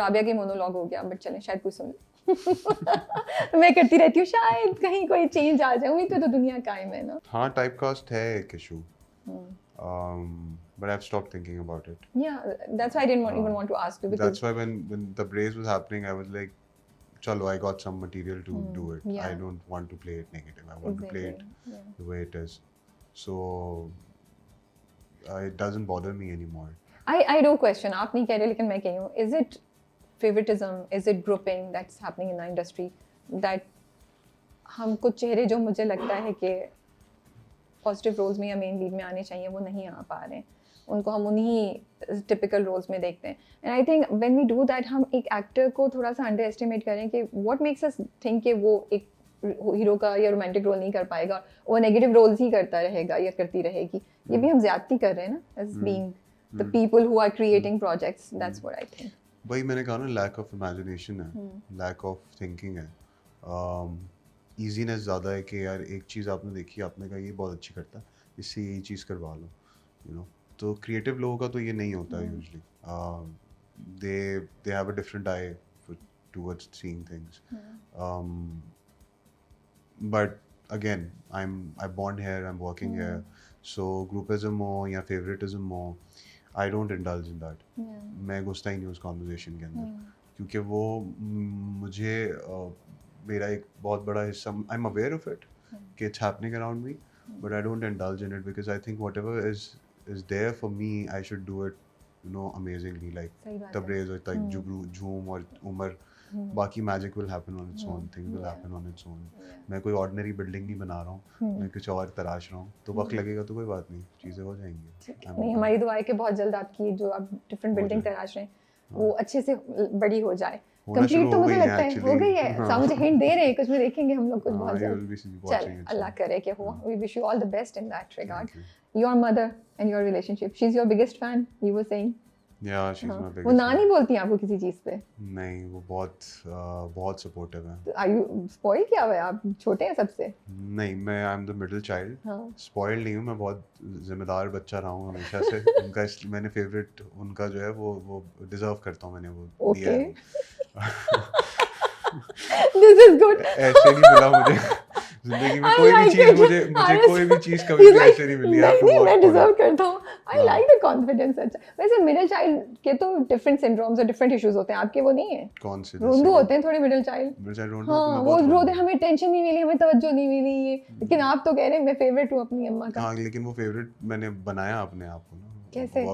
Rabia की मोनोलॉग हो गया, बट चलें शायद कोई सुन ले. मैं करती रहती हूँ, शायद कहीं कोई चेंज आ जाए. वही तो दुनिया कायम है ना. हाँ, टाइप कास्ट है एक issue. But I've stopped thinking about it. Yeah, that's why I didn't even want to ask you. That's why when the Braze was happening, I was like, chalo, I got some material to do it. Yeah. I don't want to play it negative. I want to play it the way it is. So it doesn't bother me anymore. I do question. आप नहीं कह रहे लेकिन मैं कह रही हूँ. Is it favoritism? Is it grouping that's happening in the industry? That हम कुछ चेहरे जो मुझे लगता है कि पॉजिटिव रोल्स में या मेन लीड में आने चाहिए वो नहीं आ पा रहे हैं, उनको हम उन्हीं टिपिकल रोल्स में देखते हैं. And I think when we do that, हम एक एक्टर को थोड़ा सा अंडर एस्टिमेट करें कि व्हाट मेक्स अस थिंक कि वो एक हीरो का या रोमांटिक रोल नहीं कर पाएगा, वो नेगेटिव रोल्स ही करता रहेगा या करती रहेगी. ये भी हम ज्यादती कर रहे हैं ना, as being the people who are creating projects. That's what I think. वही मैंने कहा ना, लैक ऑफ इमेजिनेशन है, लैक ऑफ थिंकिंग है. ईजीनेस ज़्यादा है कि यार एक चीज़ आपने देखी, आपने कहा ये बहुत अच्छी करता है, इससे यही चीज़ करवा लो, यू नो. तो क्रिएटिव लोगों का तो ये नहीं होता है usually. they have a different eye towards seeing things. But again, I born here, I'm working here, so groupism हो या favoritism हो, I don't indulge in that. मैं घुसता ही नहीं उस conversation के अंदर, क्योंकि वो मुझे मेरा एक बहुत बड़ा हिस्सा, I'm aware of it कि it's happening around me, but I don't indulge in it because I think whatever is there for me, I should do it, you know, amazingly. Like Tabrez or like Jhoom or Umar, बाकी magic will happen on its own, things will happen on its own. मैं कोई ordinary building नहीं बना रहा हूँ, मैं कुछ और तराश रहा हूँ, तो वक्त लगेगा तो कोई बात नहीं, चीज़ें हो जाएंगी. नहीं, हमारी दुआ है कि बहुत जल्द आपकी जो आप डिफरेंट बिल्डिंग तराश रहे हैं वो अच्छे से बड़ी हो जाए. कंप्लीट तो मुझे लगता है हो गई है. हाँ. मुझे हिंट दे रहे हैं, कुछ में देखेंगे हम लोग कुछ बहुत जल्द. चल, अल्लाह करे कि हो. We wish you all the best in that regard. Your mother and your relationship, she's your biggest fan, you were saying. Yeah, she's my biggest. वो ना नहीं बोलती हैं आपको किसी चीज़ पे? नहीं, वो बहुत सपोर्टिव है. Are you spoiled क्या हुआ है? आप छोटे हैं सबसे? नहीं, मैं I'm the middle child. Spoiled नहीं हूँ, मैं बहुत जिम्मेदार बच्चा रहा हूँ हमेशा से. उनका मैंने फेवरेट उनका जो है वो डिजर्व करता हूँ, मैंने वो दिया है. This is good. ऐसे नहीं मिला मुझे जिंदगी में कोई भी चीज, मुझे कोई भी चीज कभी भी ऐसे नहीं मिली. नहीं, मैं डिजर्व करता हूँ. आई लाइक द कॉन्फिडेंस. अच्छा, वैसे मिडिल चाइल्ड के तो डिफरेंट सिंड्रोम्स और डिफरेंट इश्यूज होते हैं, आपके वो नहीं है? कौन से? रोंदू होते हैं थोड़े मिडिल चाइल्ड. हाँ, वो रोते, हमें टेंशन नहीं मिली, हमें तवज्जो नहीं मिली ये. लेकिन आप तो कह रहे हैं मैं फेवरेट हूँ अपनी अम्मा का. हाँ, लेकिन वो फेवरेट मैंने बनाया अपने आप को ना. कैसे?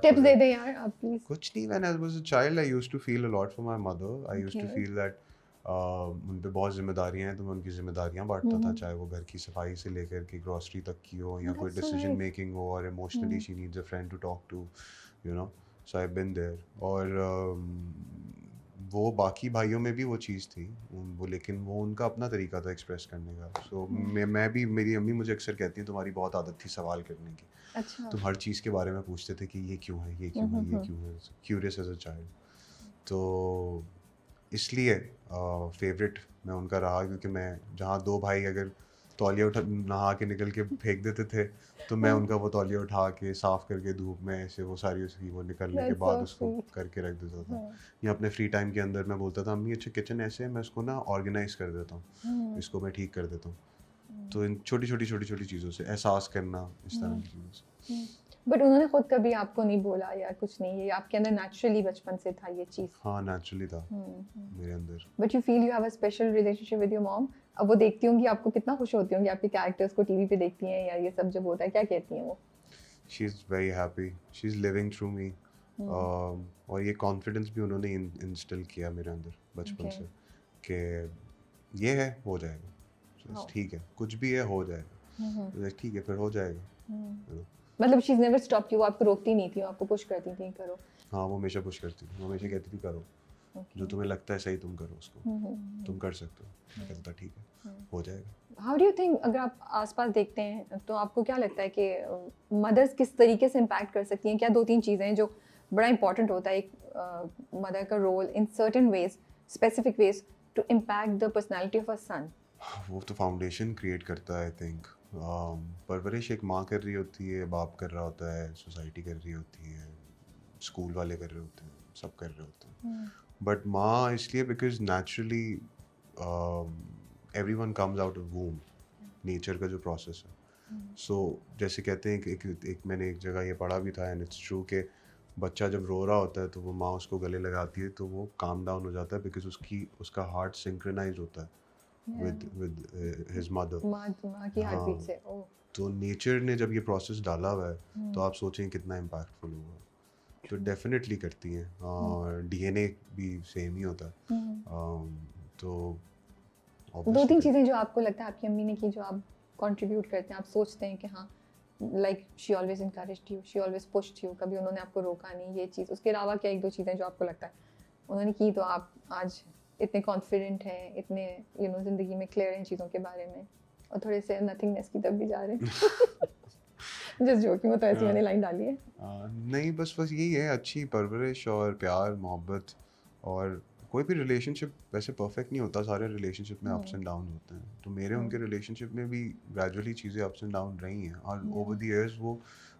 टिप्स दे दें यार आप प्लीज. कुछ नहीं, when I was a child I used to feel a lot for my mother. I used to feel that उन पे बहुत जिम्मेदारियां हैं, तो मैं उनकी जिम्मेदारियां बांटता था, चाहे वो घर की सफाई से लेकर के ग्रोसरी तक की हो, या कोई That's so decision nice. Making हो, और emotionally she needs a friend to talk to, you know, so I been there. और वो बाकी भाइयों में भी वो चीज़ थी, वो, लेकिन वो उनका अपना तरीका था एक्सप्रेस करने का। सो मैं भी, मेरी अम्मी मुझे अक्सर कहती हैं तुम्हारी बहुत आदत थी सवाल करने की, अच्छा। तुम हर चीज़ के बारे में पूछते थे कि ये क्यों है, ये क्यों है, ये क्यों है, क्यूरियस एज अ चाइल्ड। तो इसलिए फेवरेट मैं उनका रहा, क्योंकि मैं जहाँ दो भाई अगर तौलिया उठा नहा के निकल के फेंक देते थे, तो मैं उनका वो तौलिया उठा के साफ़ करके धूप में ऐसे वो सारी उसकी वो निकलने के That's बाद so उसको sweet. करके रख देता था। हाँ. या अपने फ्री टाइम के अंदर मैं बोलता था अम्मी अच्छा किचन ऐसे है, मैं इसको ना ऑर्गेनाइज कर देता हूँ, इसको मैं ठीक कर देता हूँ। तो इन छोटी छोटी चीज़ों से एहसास करना, इस तरह की चीज़ों से। बट उन्होंने खुद कभी आपको नहीं बोला या कुछ नहीं, ये आपके अंदर नेचुरली बचपन से था ये चीज़? हाँ नेचुरली था मेरे अंदर। But you feel you have a special relationship with your mom? अब वो देखती होंगी आपको, कितना खुश होती होंगी आपके कैरेक्टर्स को टीवी पे देखती हैं, या ये सब जब होता है क्या कहती हैं वो? She is very happy, she is living through me. और ये कॉन्फिडेंस भी उन्होंने इंस्टिल किया मेरे अंदर बचपन Okay. से, कि ये है हो जाएगा, Oh. ठीक है, कुछ भी है हो जाएगा, तो ठीक है फिर हो जाएगा, you know। मतलब she is never stop you, वो आपको रोकती नहीं थी, वो आपको पुश करती थी करो? हाँ वो हमेशा पुश करती थी, वो हमेशा कहती थी करो, जो तुम्हें लगता है सही तुम करो उसको, तुम कर सकते हो। मैं कहता था ठीक है हो जाएगा। हाउ डू यू थिंक, अगर आप आसपास देखते हैं तो आपको क्या लगता है कि मदर्स किस तरीके से इम्पैक्ट कर सकती हैं? क्या दो तीन चीज़ें हैं जो बड़ा इंपॉर्टेंट होता है एक मदर का role in certain ways, specific ways, to impact the personality of a son? वो तो फाउंडेशन क्रिएट करता है आई थिंक। परवरिश एक माँ कर रही होती है, बाप कर रहा होता है, सोसाइटी कर रही होती है, स्कूल वाले कर रहे होते हैं, सब कर रहे होते हैं। बट माँ इसलिए because naturally everyone comes out of womb, nature का जो प्रोसेस है। सो जैसे कहते हैं कि एक मैंने एक जगह ये पढ़ा भी था एंड इट्स ट्रू, कि बच्चा जब रो रहा होता है तो वो माँ उसको गले लगाती है तो वो काम डाउन हो जाता है, बिकॉज उसका हार्ट सिंक्रोनाइज होता है with his mother। माँ की हार्ट बीट से। ओह, तो नेचर ने जब ये प्रोसेस डाला हुआ है तो आप सोचें कितना इम्पैक्टफुल होगा। तो डेफिनेटली करती हैं, और डीएनए भी सेम ही होता है। तो दो तीन चीज़ें जो आपको लगता है आपकी अम्मी ने की जो आप कंट्रीब्यूट करते हैं, आप सोचते हैं कि हाँ, like she always encouraged you, she always pushed you, कभी उन्होंने आपको रोका नहीं, ये चीज़। उसके अलावा क्या एक दो चीज़ें जो आपको लगता है उन्होंने की तो आप आज इतने कॉन्फिडेंट हैं, इतने ज़िंदगी में क्लियर हैं चीज़ों के बारे में, और थोड़े से नथिंगनेस की तरफ भी जा रहे हैं? जस्ट जोकिंग, वो तो ऐसी मैंने लाइन डाली है। नहीं बस यही है, अच्छी परवरिश और प्यार मोहब्बत। और कोई भी रिलेशनशिप वैसे परफेक्ट नहीं होता, सारे रिलेशनशिप में अप्स एंड डाउन होते हैं। तो मेरे उनके रिलेशनशिप में भी ग्रेजुअली चीज़ें अप्स एंड डाउन रही हैं, और ओवर द इयर्स वो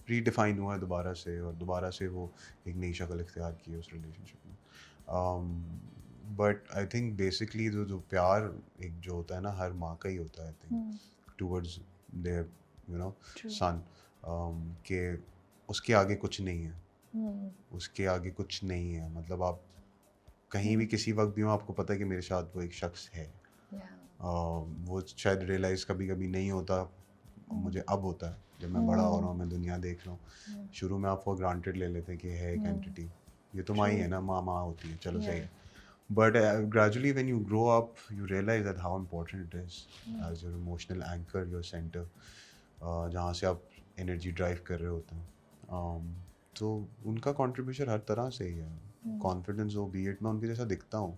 रीडिफाइन हुआ है दोबारा से, और दोबारा से वो एक नई शक्ल इख्तियार की है उस रिलेशनशिप में। बट आई थिंक बेसिकली जो प्यार एक जो होता है ना, हर माँ का ही होता है आई थिंक टूवर्ड्स देयर सन, कि उसके आगे कुछ नहीं है, उसके आगे कुछ नहीं है। मतलब आप कहीं भी किसी वक्त भी हो, आपको पता है कि मेरे साथ वो एक शख्स है। वो शायद रियलाइज़ कभी कभी नहीं होता, मुझे अब होता है जब मैं बड़ा हो रहा हूँ, मैं दुनिया देख रहा हूँ। शुरू में आप फॉर ग्रांटेड ले लेते हैं कि है एक एंटिटी, ये तो माँ ही है ना, माँ होती है, चलो सही है। But gradually when you grow up, you realize that how important it is as your emotional anchor, your center, जहाँ से आप एनर्जी ड्राइव कर रहे होते हैं। तो उनका कंट्रीब्यूशन हर तरह से ही है। कॉन्फिडेंस हो, बी इट मैं उनके जैसा दिखता हूँ,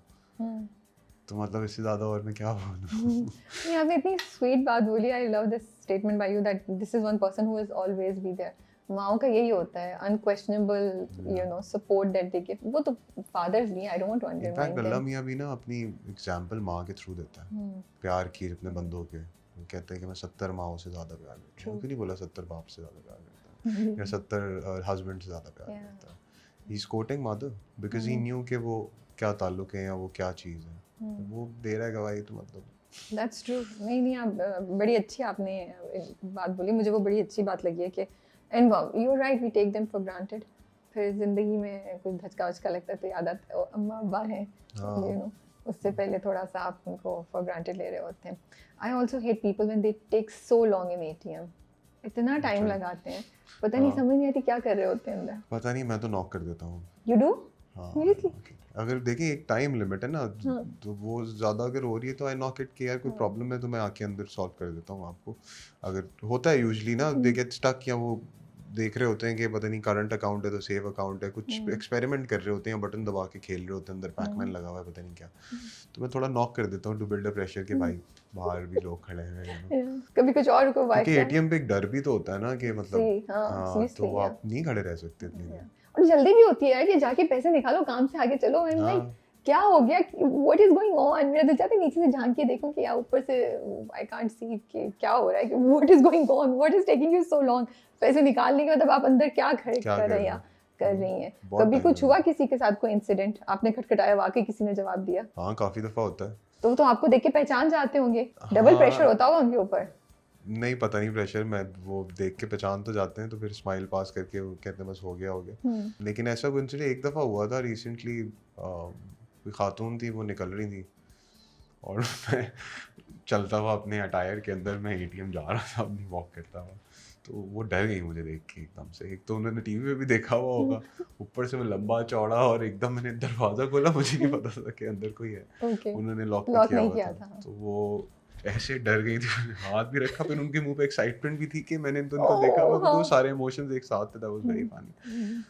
तो मतलब इससे ज़्यादा और मैं क्या बोलूँ। ये आपने इतनी स्वीट बात बोली, I love this statement by you that this is one person who is always be there. माओ का यही होता है, unquestionable support that they give. वो तो फादर्स भी, I don't want to undermine in fact अल्लाह मियाँ भी ना अपनी एग्जांपल माँ के थ्रू देता है, प्यार की अपने बंदों के। वो कहते हैं कि मैं 70 माओं से ज़्यादा प्यार करता हूँ। क्यों नहीं बोला 70 बाप से ज़्यादा प्यार करता है, या 70 हस्बैंड से ज़्यादा प्यार करता है। He is coating mother because he new कि वो क्या ताल्लुक है या वो क्या चीज़ है, वो दे रहा है गवाही। तो मतलब दैट्स ट्रू। नहीं आप बड़ी अच्छी आपने बात बोली, मुझे वो बड़ी अच्छी बात लगी है कि and you are right, we take them for granted. फिर ज़िंदगी में कुछ धचका वचका लगता है तो याद आता है अम्मा अब्बा हैं, उससे पहले थोड़ा सा आप उनको फॉर ग्रांटेड ले रहे होते हैं। I also hate people when they take so long in ATM, इतना टाइम लगाते हैं, पता नहीं समझ नहीं आती क्या कर रहे होते हैं अंदर। पता नहीं, मैं तो नॉक कर देता हूँ। You do? हाँ Seriously? अगर देखिए एक टाइम लिमिट है ना, हाँ। तो वो ज़्यादा अगर हो रही है तो आई नॉक इट कि यार कोई प्रॉब्लम है तो मैं आके अंदर सॉल्व कर देता हूँ आपको। अगर होता है यूजुअली ना, दे गेट स्टक, या वो देख रहे होते हैं कि पता नहीं करंट अकाउंट है तो सेव अकाउंट है, कुछ एक्सपेरिमेंट कर रहे होते हैं, बटन दबा के खेल रहे होते हैं, अंदर पैकमैन लगा हुआ है पता नहीं क्या, तो मैं थोड़ा नॉक कर देता हूँ टू बिल्ड अ प्रेशर कि भाई बाहर भी लोग खड़े हैं कभी कुछ और को क्योंकि वाइफ एटीएम पे एक डर भी तो होता है ना कि मतलब हाँ, तो वो आप नहीं खड़े रह सकते इतनी देर। और जल्दी भी होती है यार कि जाके पैसे निकालो, काम से आगे चलो। एंड लाइक क्या हो गया, व्हाट इज गोइंग ऑन? मेरा दिल चाहता है नीचे से झांक के देखूं कि यार ऊपर से आई कांट सी कि क्या हो रहा है, कि what is going on, what is taking you so long. पैसे निकालने के बाद अब आप अंदर क्या खड़े कर रहे हैं, कर रही हैं। कभी कुछ हुआ किसी के साथ कोई इंसिडेंट, आपने खटखटाया, वाकई किसी ने जवाब दिया? हाँ काफी दफा होता है। तो आपको देख के पहचान जाते होंगे, डबल प्रेशर होता होगा उनके ऊपर? नहीं पता नहीं प्रेशर, मैं वो देख के पहचान तो जाते हैं तो फिर स्माइल पास करके वो कहते हैं बस हो गया। लेकिन ऐसा कोई इंसिडेंट एक दफ़ा हुआ था रिसेंटली, कोई खातून थी वो निकल रही थी और मैं चलता हुआ अपने अटायर के अंदर मैं एटीएम जा रहा था अपनी वॉक करता हुआ, तो वो डर गई मुझे देख के एकदम से। एक तो उन्होंने टीवी में भी देखा हुआ होगा, ऊपर से मैं लंबा चौड़ा और एकदम मैंने दरवाज़ा खोला, मुझे नहीं पता था कि अंदर कोई है। उन्होंने लॉक नहीं किया हुआ था, तो वो ऐसे डर गई थी, हाथ भी रखा, फिर उनके मुंह पे एक्साइटमेंट भी थी कि मैंने तो उनको देखा हुआ, तो सारे इमोशंस एक साथ थे, दैट वाज वेरी फनी।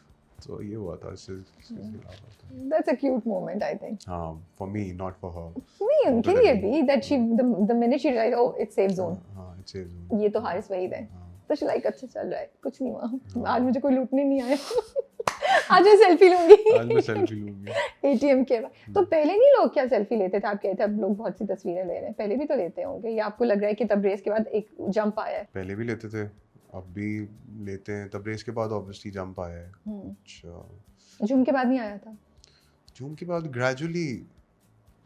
तो ये हुआ था इससे that's a cute moment I think. हाँ for me, not for her. नहीं उनके लिए भी, that she the minute she realize oh it's safe zone, हाँ इट्स सेफ जोन, ये तो हारिस वहीद है, तो शी लाइक अच्छा चल रहा है, कुछ नहीं हुआ, आज मुझे कोई लूटने नहीं आया। आज मैं सेल्फी लूंगी एटीएम के बाद। तो पहले नहीं लोग क्या सेल्फी लेते थे? आप कहते हैं अब लोग बहुत सी तस्वीरें ले रहे हैं, पहले भी तो लेते होंगे, या आपको लग रहा है कि तब रेस के बाद एक जंप आया है? पहले भी लेते थे, अब भी लेते हैं, तब रेस के बाद ऑब्वियसली जंप आया है। अच्छा जूम के बाद नहीं आया था? जूम के बाद ग्रेजुअली,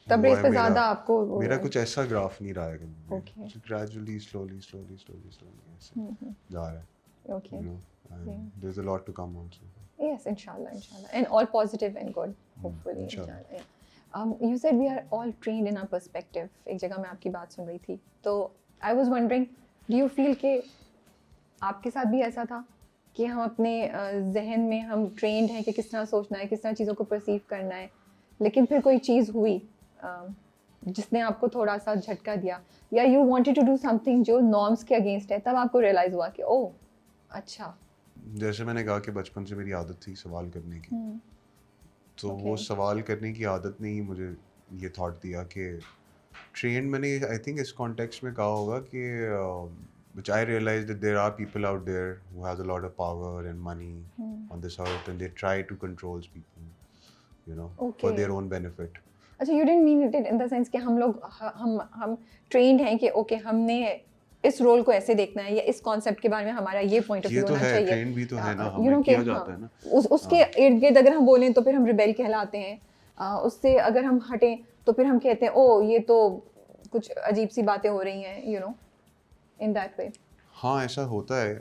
तब रेस पे ज्यादा आपको मेरा कुछ ऐसा ग्राफ नहीं रहा है कभी, ग्रेजुअली स्लोली जा रहा है। Okay, you know, and there's a lot to come also. Yes, inshallah, and all positive and good, hopefully, inshallah. Yeah. You said we are all trained in our perspective. एक जगह मैं आपकी बात सुन रही थी, तो I was wondering, do you feel कि आपके साथ भी ऐसा था कि हम अपने जहन में हम trained हैं कि किस तरह सोचना है, किस तरह चीज़ों को perceive करना है, लेकिन फिर कोई चीज़ हुई जिसने आपको थोड़ा सा झटका दिया, या you wanted to do something जो norms के against है, तब आपको realize हुआ कि ओह अच्छा। जैसे मैंने कहा कि बचपन से मेरी आदत थी सवाल करने की, तो वो सवाल करने की आदत ने ही मुझे ये थॉट दिया कि ट्रेन, मैंने आई थिंक इस कॉन्टेक्स्ट में कहा होगा कि which I realized that there are people out there who has a lot of power and money on this earth and they try to control people, you know, for their own benefit. अच्छा, you didn't mean it in the sense कि हम लोग हम trained हैं कि okay हमने इस role को ऐसे देखना है, या इस कॉन्सेप्ट के बारे में हमारा ये पॉइंट ऑफ व्यू होना चाहिए। ट्रेंड भी तो है ना, हमें किया जाता है ना। उसके इर्द गिर्द अगर हम बोलें तो फिर हम रिबेल कहलाते हैं, उससे अगर हम हटें तो फिर हम कहते हैं ओ ये तो कुछ अजीब सी बातें हो रही हैं, you know, in that way. हाँ ऐसा होता है।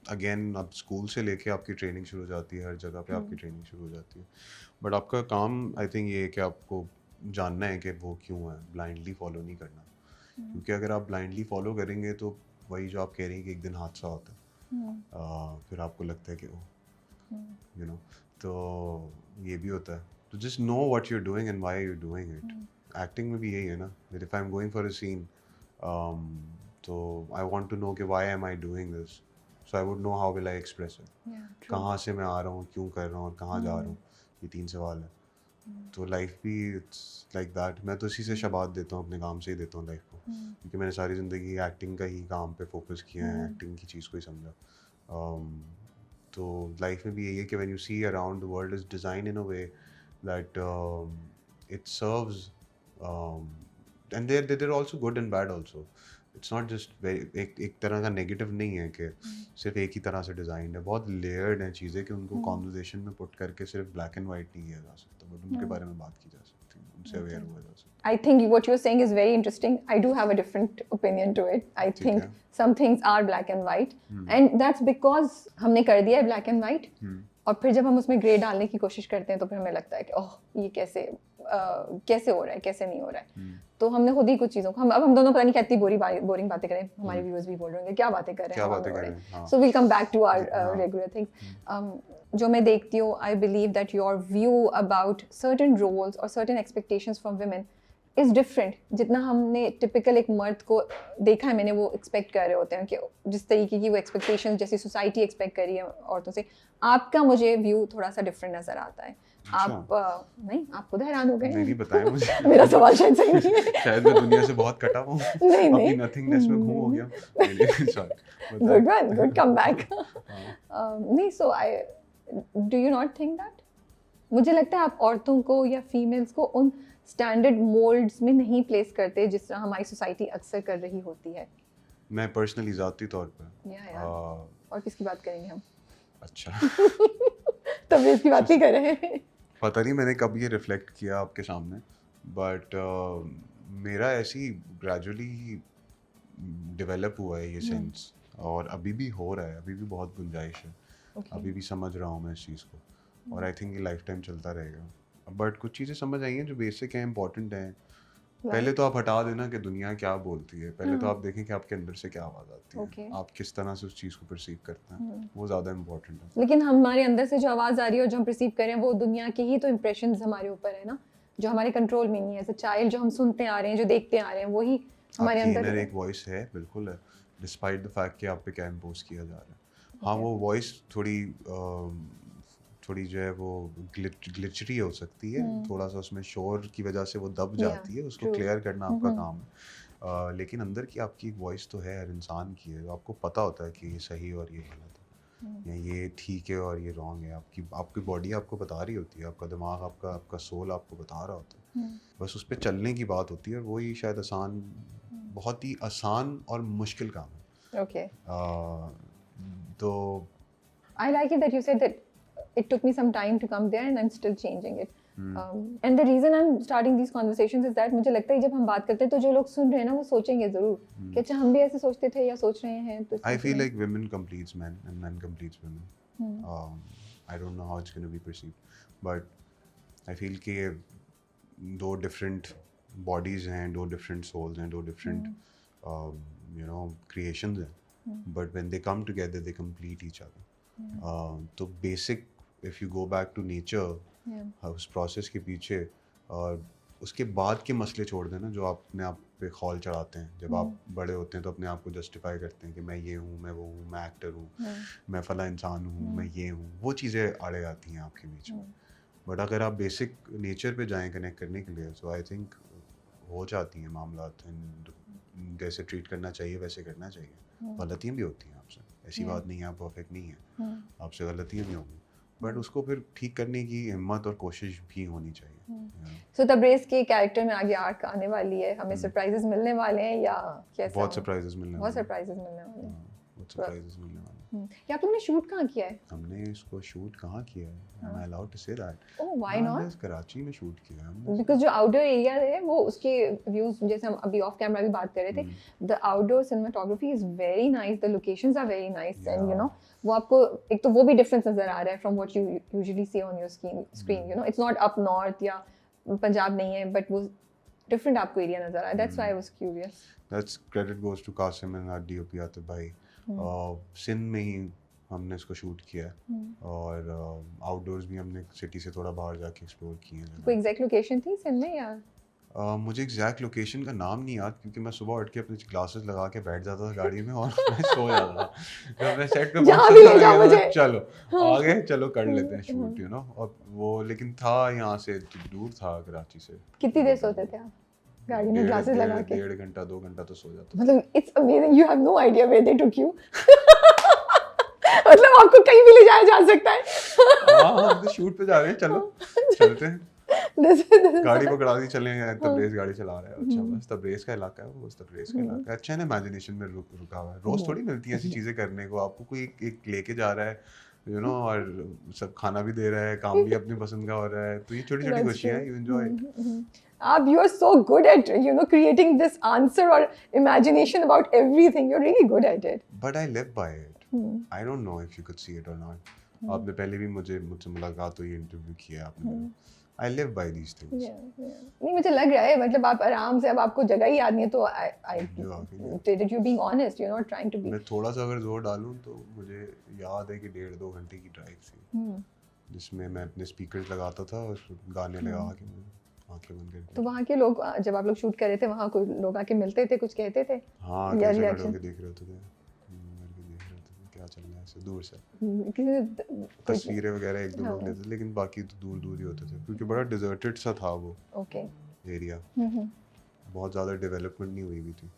अगेन अब स्कूल से लेके आपकी ट्रेनिंग शुरू हो जाती है, हर जगह पे आपकी ट्रेनिंग शुरू हो जाती है, बट आपका काम आई थिंक ये है कि आपको जानना है कि वो क्यों है, ब्लाइंडली फॉलो नहीं करना। क्योंकि अगर आप ब्लाइंडली फॉलो करेंगे तो वही जो आप कह रही हैं कि एक दिन हादसा होता है, फिर आपको लगता है कि ओ यू नो, तो ये भी होता है। तो just know what you are doing and why you are doing it. Acting में भी यही है ना, if I am going for a scene तो आई वांट टू नो कि why am I doing this, so I would know how will I express it. कहाँ से मैं आ रहा हूँ, क्यों कर रहा हूँ और कहाँ जा रहा हूँ, ये 3 सवाल है। तो लाइफ भी इट्स लाइक दैट। मैं तो इसी से शबात देता हूँ, अपने काम से ही देता हूँ लाइफ को, क्योंकि मैंने सारी ज़िंदगी एक्टिंग का ही काम पे फोकस किया है, एक्टिंग की चीज़ को ही समझा। तो लाइफ में भी यही है कि when you see around the world is design in a way that it serves and there are also good and bad also. It's not just एक तरह का नेगेटिव नहीं है कि सिर्फ एक ही तरह से डिज़ाइंड है, बहुत लेयर्ड हैं चीज़ें कि उनको कॉन्वर्सेशन में पुट करके सिर्फ ब्लैक एंड वाइट नहीं किया जा सकता, बट उनके बारे में बात की जा सकती है, उनसे अवेयर हुआ जा सकता है। I think what you're saying is very interesting. I do have a different opinion to it. I think some things are black and white, and that's because हमने कर दिया है black and white, और फिर जब हम उसमें ग्रे डालने की कोशिश करते हैं तो फिर हमें लगता है कि ओह ये कैसे कैसे हो रहा है, कैसे नहीं हो रहा है। तो हमने खुद ही कुछ चीज़ों को हम दोनों पता नहीं कितनी बोरिंग बातें करें, हमारे व्यूअर्स भी बोल रहे होंगे क्या बातें कर रहे हैं। So will come back to our regular things. जो मैं देखती हूँ, I believe that your view about certain roles और certain expectations from women is different. जितना हमने टिपिकल एक मर्द को देखा है, मैंने वो एक्सपेक्ट कर रहे होते हैं कि जिस तरीके की वो एक्सपेक्टेशन जैसी सोसाइटी एक्सपेक्ट करी है औरतों से, आपका मुझे व्यू थोड़ा सा डिफरेंट नज़र आता है। आप नहीं, आप खुद हैरान हो गए। नहीं बताएं मुझे मेरा सवाल शायद सही नहीं है। शायद मैं दुनिया से बहुत कटा हूँ, अपनी नथिंगनेस में घूम हो गया। Good come back. नहीं, so I do you not think that? मुझे लगता है आप औरतों को या फीमेल्स को उन स्टैंडर्ड मोल्ड्स में नहीं प्लेस करते जिस तरह हमारी सोसाइटी अक्सर कर रही होती है। मैं पर्सनली ज़ाती तौर पर और किसकी बात करेंगे हम? अच्छा तब इसकी बात नहीं कर रहे हैं। पता नहीं मैंने कब ये रिफ्लेक्ट किया आपके सामने, बट मेरा ऐसी ग्रेजुअली डेवलप हुआ है ये सेंस, और अभी भी हो रहा है, अभी भी बहुत गुंजाइश है। अभी भी समझ रहा हूँ मैं इस चीज़ को, और आई थिंक ये लाइफ टाइम चलता रहेगा। बट कुछ चीज़ें समझ आई हैं जो बेसिक हैं, इंपॉर्टेंट हैं। पहले तो आप हटा देना कि दुनिया क्या बोलती है, पहले तो आप देखें कि आपके अंदर से क्या आवाज़ आती है, आप किस तरह से उस चीज़ को परसीव करते हैं, वो ज़्यादा इंपॉर्टेंट है। लेकिन हमारे अंदर से जो आवाज़ आ रही है और जो हम परसीव कर रहे हैं वो दुनिया के ही तो इम्प्रेशंस हमारे ऊपर है ना, जो हमारे कंट्रोल में नहीं है। एज अ चाइल्ड जो हम सुनते आ रहे हैं, जो देखते आ रहे हैं, वही हमारे अंदर एक वॉइस है, बिल्कुल है, डिस्पाइट द फैक्ट कि आप पे क्या इम्पोज किया जा रहा है। हाँ, वो वॉइस थोड़ी जो है वो ग्लिचरी हो सकती है, थोड़ा सा उसमें शोर की वजह से वो दब जाती है, उसको क्लियर करना आपका काम है। लेकिन अंदर की आपकी एक वॉइस तो है, हर इंसान की है, आपको पता होता है कि ये सही और ये गलत है, या ये ठीक है और ये रॉन्ग है। आपकी बॉडी आपको बता रही होती है, आपका दिमाग, आपका सोल आपको बता रहा होता है, बस उस पर चलने की बात होती है। वही शायद बहुत ही आसान और मुश्किल काम है। ओके, तो I like it that you said that it took me some time to come there and I'm still changing it. And the reason I'm starting these conversations is that मुझे लगता है जब हम बात करते हैं तो जो लोग सुन रहे हैं ना वो सोचेंगे ज़रूर कि अच्छा हम भी ऐसे सोचते थे या सोच रहे हैं। तो I feel like women completes men and men completes women. I don't know how it's going to be perceived, but I feel कि दो different bodies हैं, दो different souls हैं, दो different creations हैं, but when they come together they complete each other. तो basic if you go back to nature, उस process के पीछे और उसके बाद के मसले छोड़ देना जो आप अपने आप पे खौल चढ़ाते हैं। जब आप बड़े होते हैं तो अपने आप को जस्टिफाई करते हैं कि मैं ये हूँ, मैं वो हूँ, मैं एक्टर हूँ, मैं फला इंसान हूँ, मैं ये हूँ, वो चीज़ें आड़े आती हैं आपके बीच में। बट अगर आप बेसिक नेचर पे जाएं कनेक्ट करने के लिए, तो आई थिंक हो जाती हैं मामला। जैसे ट्रीट करना चाहिए वैसे करना चाहिए। गलतियाँ भी होती हैं आपसे, ऐसी बात नहीं है आप परफेक्ट नहीं है, आपसे गलतियाँ भी होंगी, बट उसको फिर ठीक करने की हिम्मत और कोशिश भी होनी चाहिए। सो तबरेज़ के कैरेक्टर में आगे आर्क आने वाली है, हमें सरप्राइजेस मिलने वाले हैं या कैसा? बहुत सरप्राइजेस मिलने वाले हैं। बहुत सरप्राइजेस मिलने वाले हैं। क्या आप लोगों ने शूट कहाँ किया है? हमने इसको शूट कहाँ किया है? Am I allowed to say that? Oh, why not? Karachi में शूट किया है हमने। Because जो आउटडोर एरिया है वो उसके व्यूज, जैसे हम अभी ऑफ कैमरा भी बात कर रहे थे, the outdoor cinematography is very nice, the locations are very nice, and you know वो आपको एक तो वो भी डिफरेंस नजर आ रहा है from what you usually see on your screen, you know it's not up north या पंजाब नहीं है, but वो डिफरेंट आपको एरिया नजर आ रहा है। That's why I was curious. That's credit goes to Qasim and our DOP Atif भाई। सिंध में ही हमने इसको शूट किया है, और आउटडोर्स भी हमने सिटी से थोड़ा बाहर जाके एक्सप्लोर किए हैं। कोई एग्जैक्ट लोकेशन थी सिंध में या? मुझे एग्जैक्ट लोकेशन का नाम नहीं याद, क्योंकि मैं सुबह उठ के अपने ग्लासेस लगा के बैठ जाता था गाड़ी में और मैं सो जाता था। जब मैं सेट पे पहुंचता चलो आगे चलो कर लेते हैं शूट, यू नो। और वो लेकिन था यहाँ से दूर था, कराची से। कितनी देर सोते थे आप गाड़ी में ग्लासेस लगा के? 1.5 घंटा 2 घंटा तो सो जाता। मतलब it's amazing, you have no idea where they took you. मतलब आपको कहीं भी ले जाया जा सकता है। हाँ, हम शूट पे जा रहे हैं, चलो चलते हैं। गाड़ी पकड़ा दी, चले गए। तबरेज़ गाड़ी चला रहा है, अच्छा बस तबरेज़ का इलाका है, बस तबरेज़ का इलाका है, अच्छा है ना, इमेजिनेशन में रुका हुआ है। रोज़ थोड़ी मिलती है ऐसी चीज़ें करने को, आपको कोई एक लेके जा रहा है, यू नो, और सब खाना भी दे रहा है, काम भी अपनी पसंद का हो रहा है, तो ये छोटी छोटी खुशियाँ हैं, you enjoy. You are so good at, you know, creating this answer or imagination about everything. You're really good at it. But I live by it. I don't know if you could see it or not. आपने पहले भी मुझसे मुलाकात हुई, interview किया आपने। I live by these things. नहीं मुझे लग रहा है मतलब आप आराम से, अब आपको जगह ही याद नहीं है तो I traded you being honest, you not trying to be. मैं थोड़ा सा अगर जोर डालूं तो मुझे याद है कि 1.5-2 घंटे की ड्राइव थी, जिसमें मैं अपने स्पीकर्स लगाता था और गाने लगा के आंखें बंद करके। तो वहाँ के लोग जब आप लोग शूट कर रहे थे वहाँ कोई लोग आके मिलते थे, कुछ कहते थे? हाँ, या कैसे रिएक्शन खड़े होके देख रहे होते थे, देख रहे थे क्या चल रहा है ऐसे दूर से। तस्वीरें वगैरह एक दो लोग लेते थे, लेकिन बाकी तो दूर दूर ही होते थे, क्योंकि बड़ा डिजर्टेड सा था वो एरिया। बहुत ज़्यादा डेवलपमेंट नहीं हुई भी थी।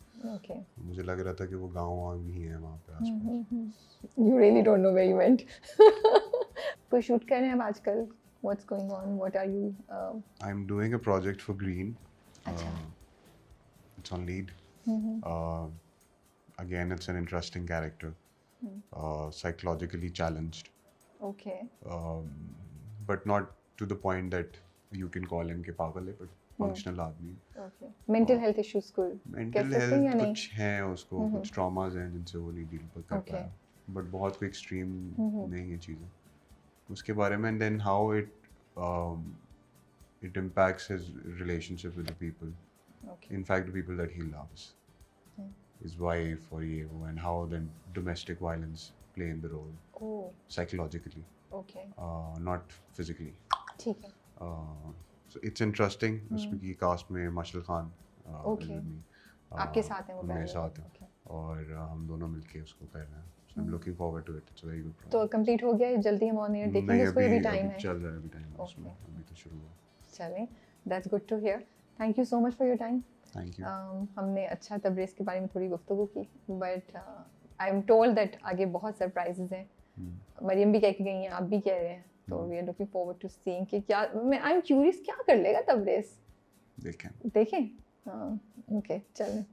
मुझे लग रहा था कि वो गाँव ही है वहाँ पे आसपास। You really don't know where you went. कोई शूट कर रहे हैं अब आजकल? What's going on? What are you? I'm doing a project for Green. It's on lead. Again, it's an interesting character. Psychologically challenged. Okay. But not to the point that you can call him के पागल है, but functional आदमी। Okay. Mental health issues को Mental health कुछ हैं उसको, कुछ traumas हैं जिनसे वो नहीं डील कर पाया, but बहुत कोई extreme नहीं है चीज़ें उसके बारे में। And then how it impacts his relationship with the people. In fact, the people that he loves, his wife or ये वो, and how then domestic violence play in the role psychologically, not physically. ठीक है। So it's interesting. उसमें की cast में martial Khan आपके साथ हैं वो? मेरे साथ हैं और हम दोनों मिलके उसको कर रहे हैं। So I'm looking forward to it. It's a very good project. तो कंप्लीट हो गया है? जल्दी हम ऑन एयर देखेंगे उसको? अभी टाइम है? चल रहा है अभी टाइम उसमें, अभी तो शुरू हुआ। चलें, that's good to hear. Thank you so much for your time. Thank you. हमने अच्छा तबरेज़ के बारे में थोड़ी गुफ्तगू की, but I am told that आगे बहुत सरप्राइजेस हैं। मरियम भी कह के गई हैं, आप भी कह रहे हैं, तो we are looking forward to seeing कि क्या, I'm curious क्या कर लेगा तबरेज़? देखें? हाँ, okay, चलें,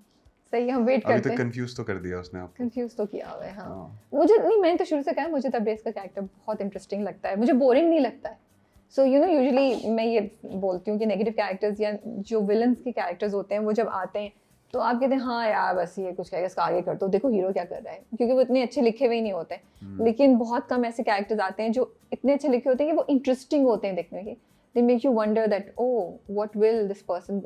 सही, हम वेट करते हैं। अभी तक कंफ्यूज तो कर दिया उसने आपको। कंफ्यूज तो किया हुआ है, हाँ। मुझे नहीं, मैंने तो शुरू से कहा मुझे तबरेज़ का कैरेक्टर बहुत इंटरेस्टिंग लगता है, मुझे बोरिंग नहीं लगता है। सो यू नो यूजुअली मैं ये बोलती हूँ कि नेगेटिव कैरेक्टर्स या जो विलन्स के कैरेक्टर्स होते हैं वो जब आते हैं तो आप कहते हैं हाँ यार बस ये कुछ कहेगा, इसका आगे कर दो, देखो हीरो क्या कर रहा है, क्योंकि वो इतने अच्छे लिखे हुए ही नहीं होते। लेकिन बहुत कम ऐसे कैरेक्टर्स आते हैं जो इतने अच्छे लिखे होते हैं कि वो इंटरेस्टिंग होते हैं देखने के। They make you wonder that oh what will this person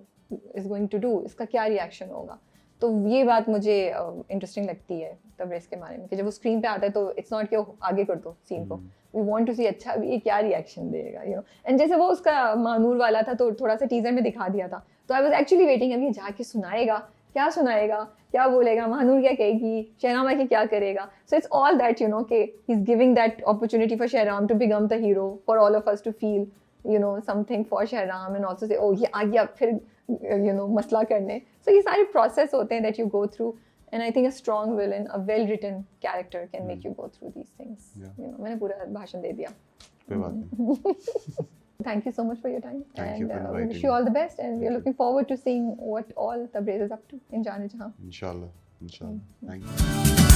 is going to do, इसका क्या रिएक्शन होगा। तो ये बात मुझे इंटरेस्टिंग लगती है तबरेज़ के बारे में कि जब वो स्क्रीन पे आता है तो इट्स नॉट कि आगे कर दो सीन को, वी वांट टू सी अच्छा ये क्या रिएक्शन देगा, यू नो। एंड जैसे वो उसका मानूर वाला था तो थोड़ा सा टीजर में दिखा दिया था, तो आई वाज एक्चुअली वेटिंग अभी जाके सुनाएगा, क्या बोलेगा, मानूर क्या कहेगी, शहराम आके क्या करेगा। So it's all that you know कि he is giving that opportunity for Shahram to become the hero, for all of us to feel you know something for Shahram and also say oh ये आ गया फिर you know मसला करने। so ये सारे process होते हैं that you go through and I think a strong villain, a well written character can make you go through these things. you know मैंने पूरा भाषण दे दिया। कोई बात नहीं। Thank you so much for your time. Thank you for we inviting wish you all the best and we are looking forward to seeing what all Tabrez is up to in Jaane Jahan. Inshallah. Thank you.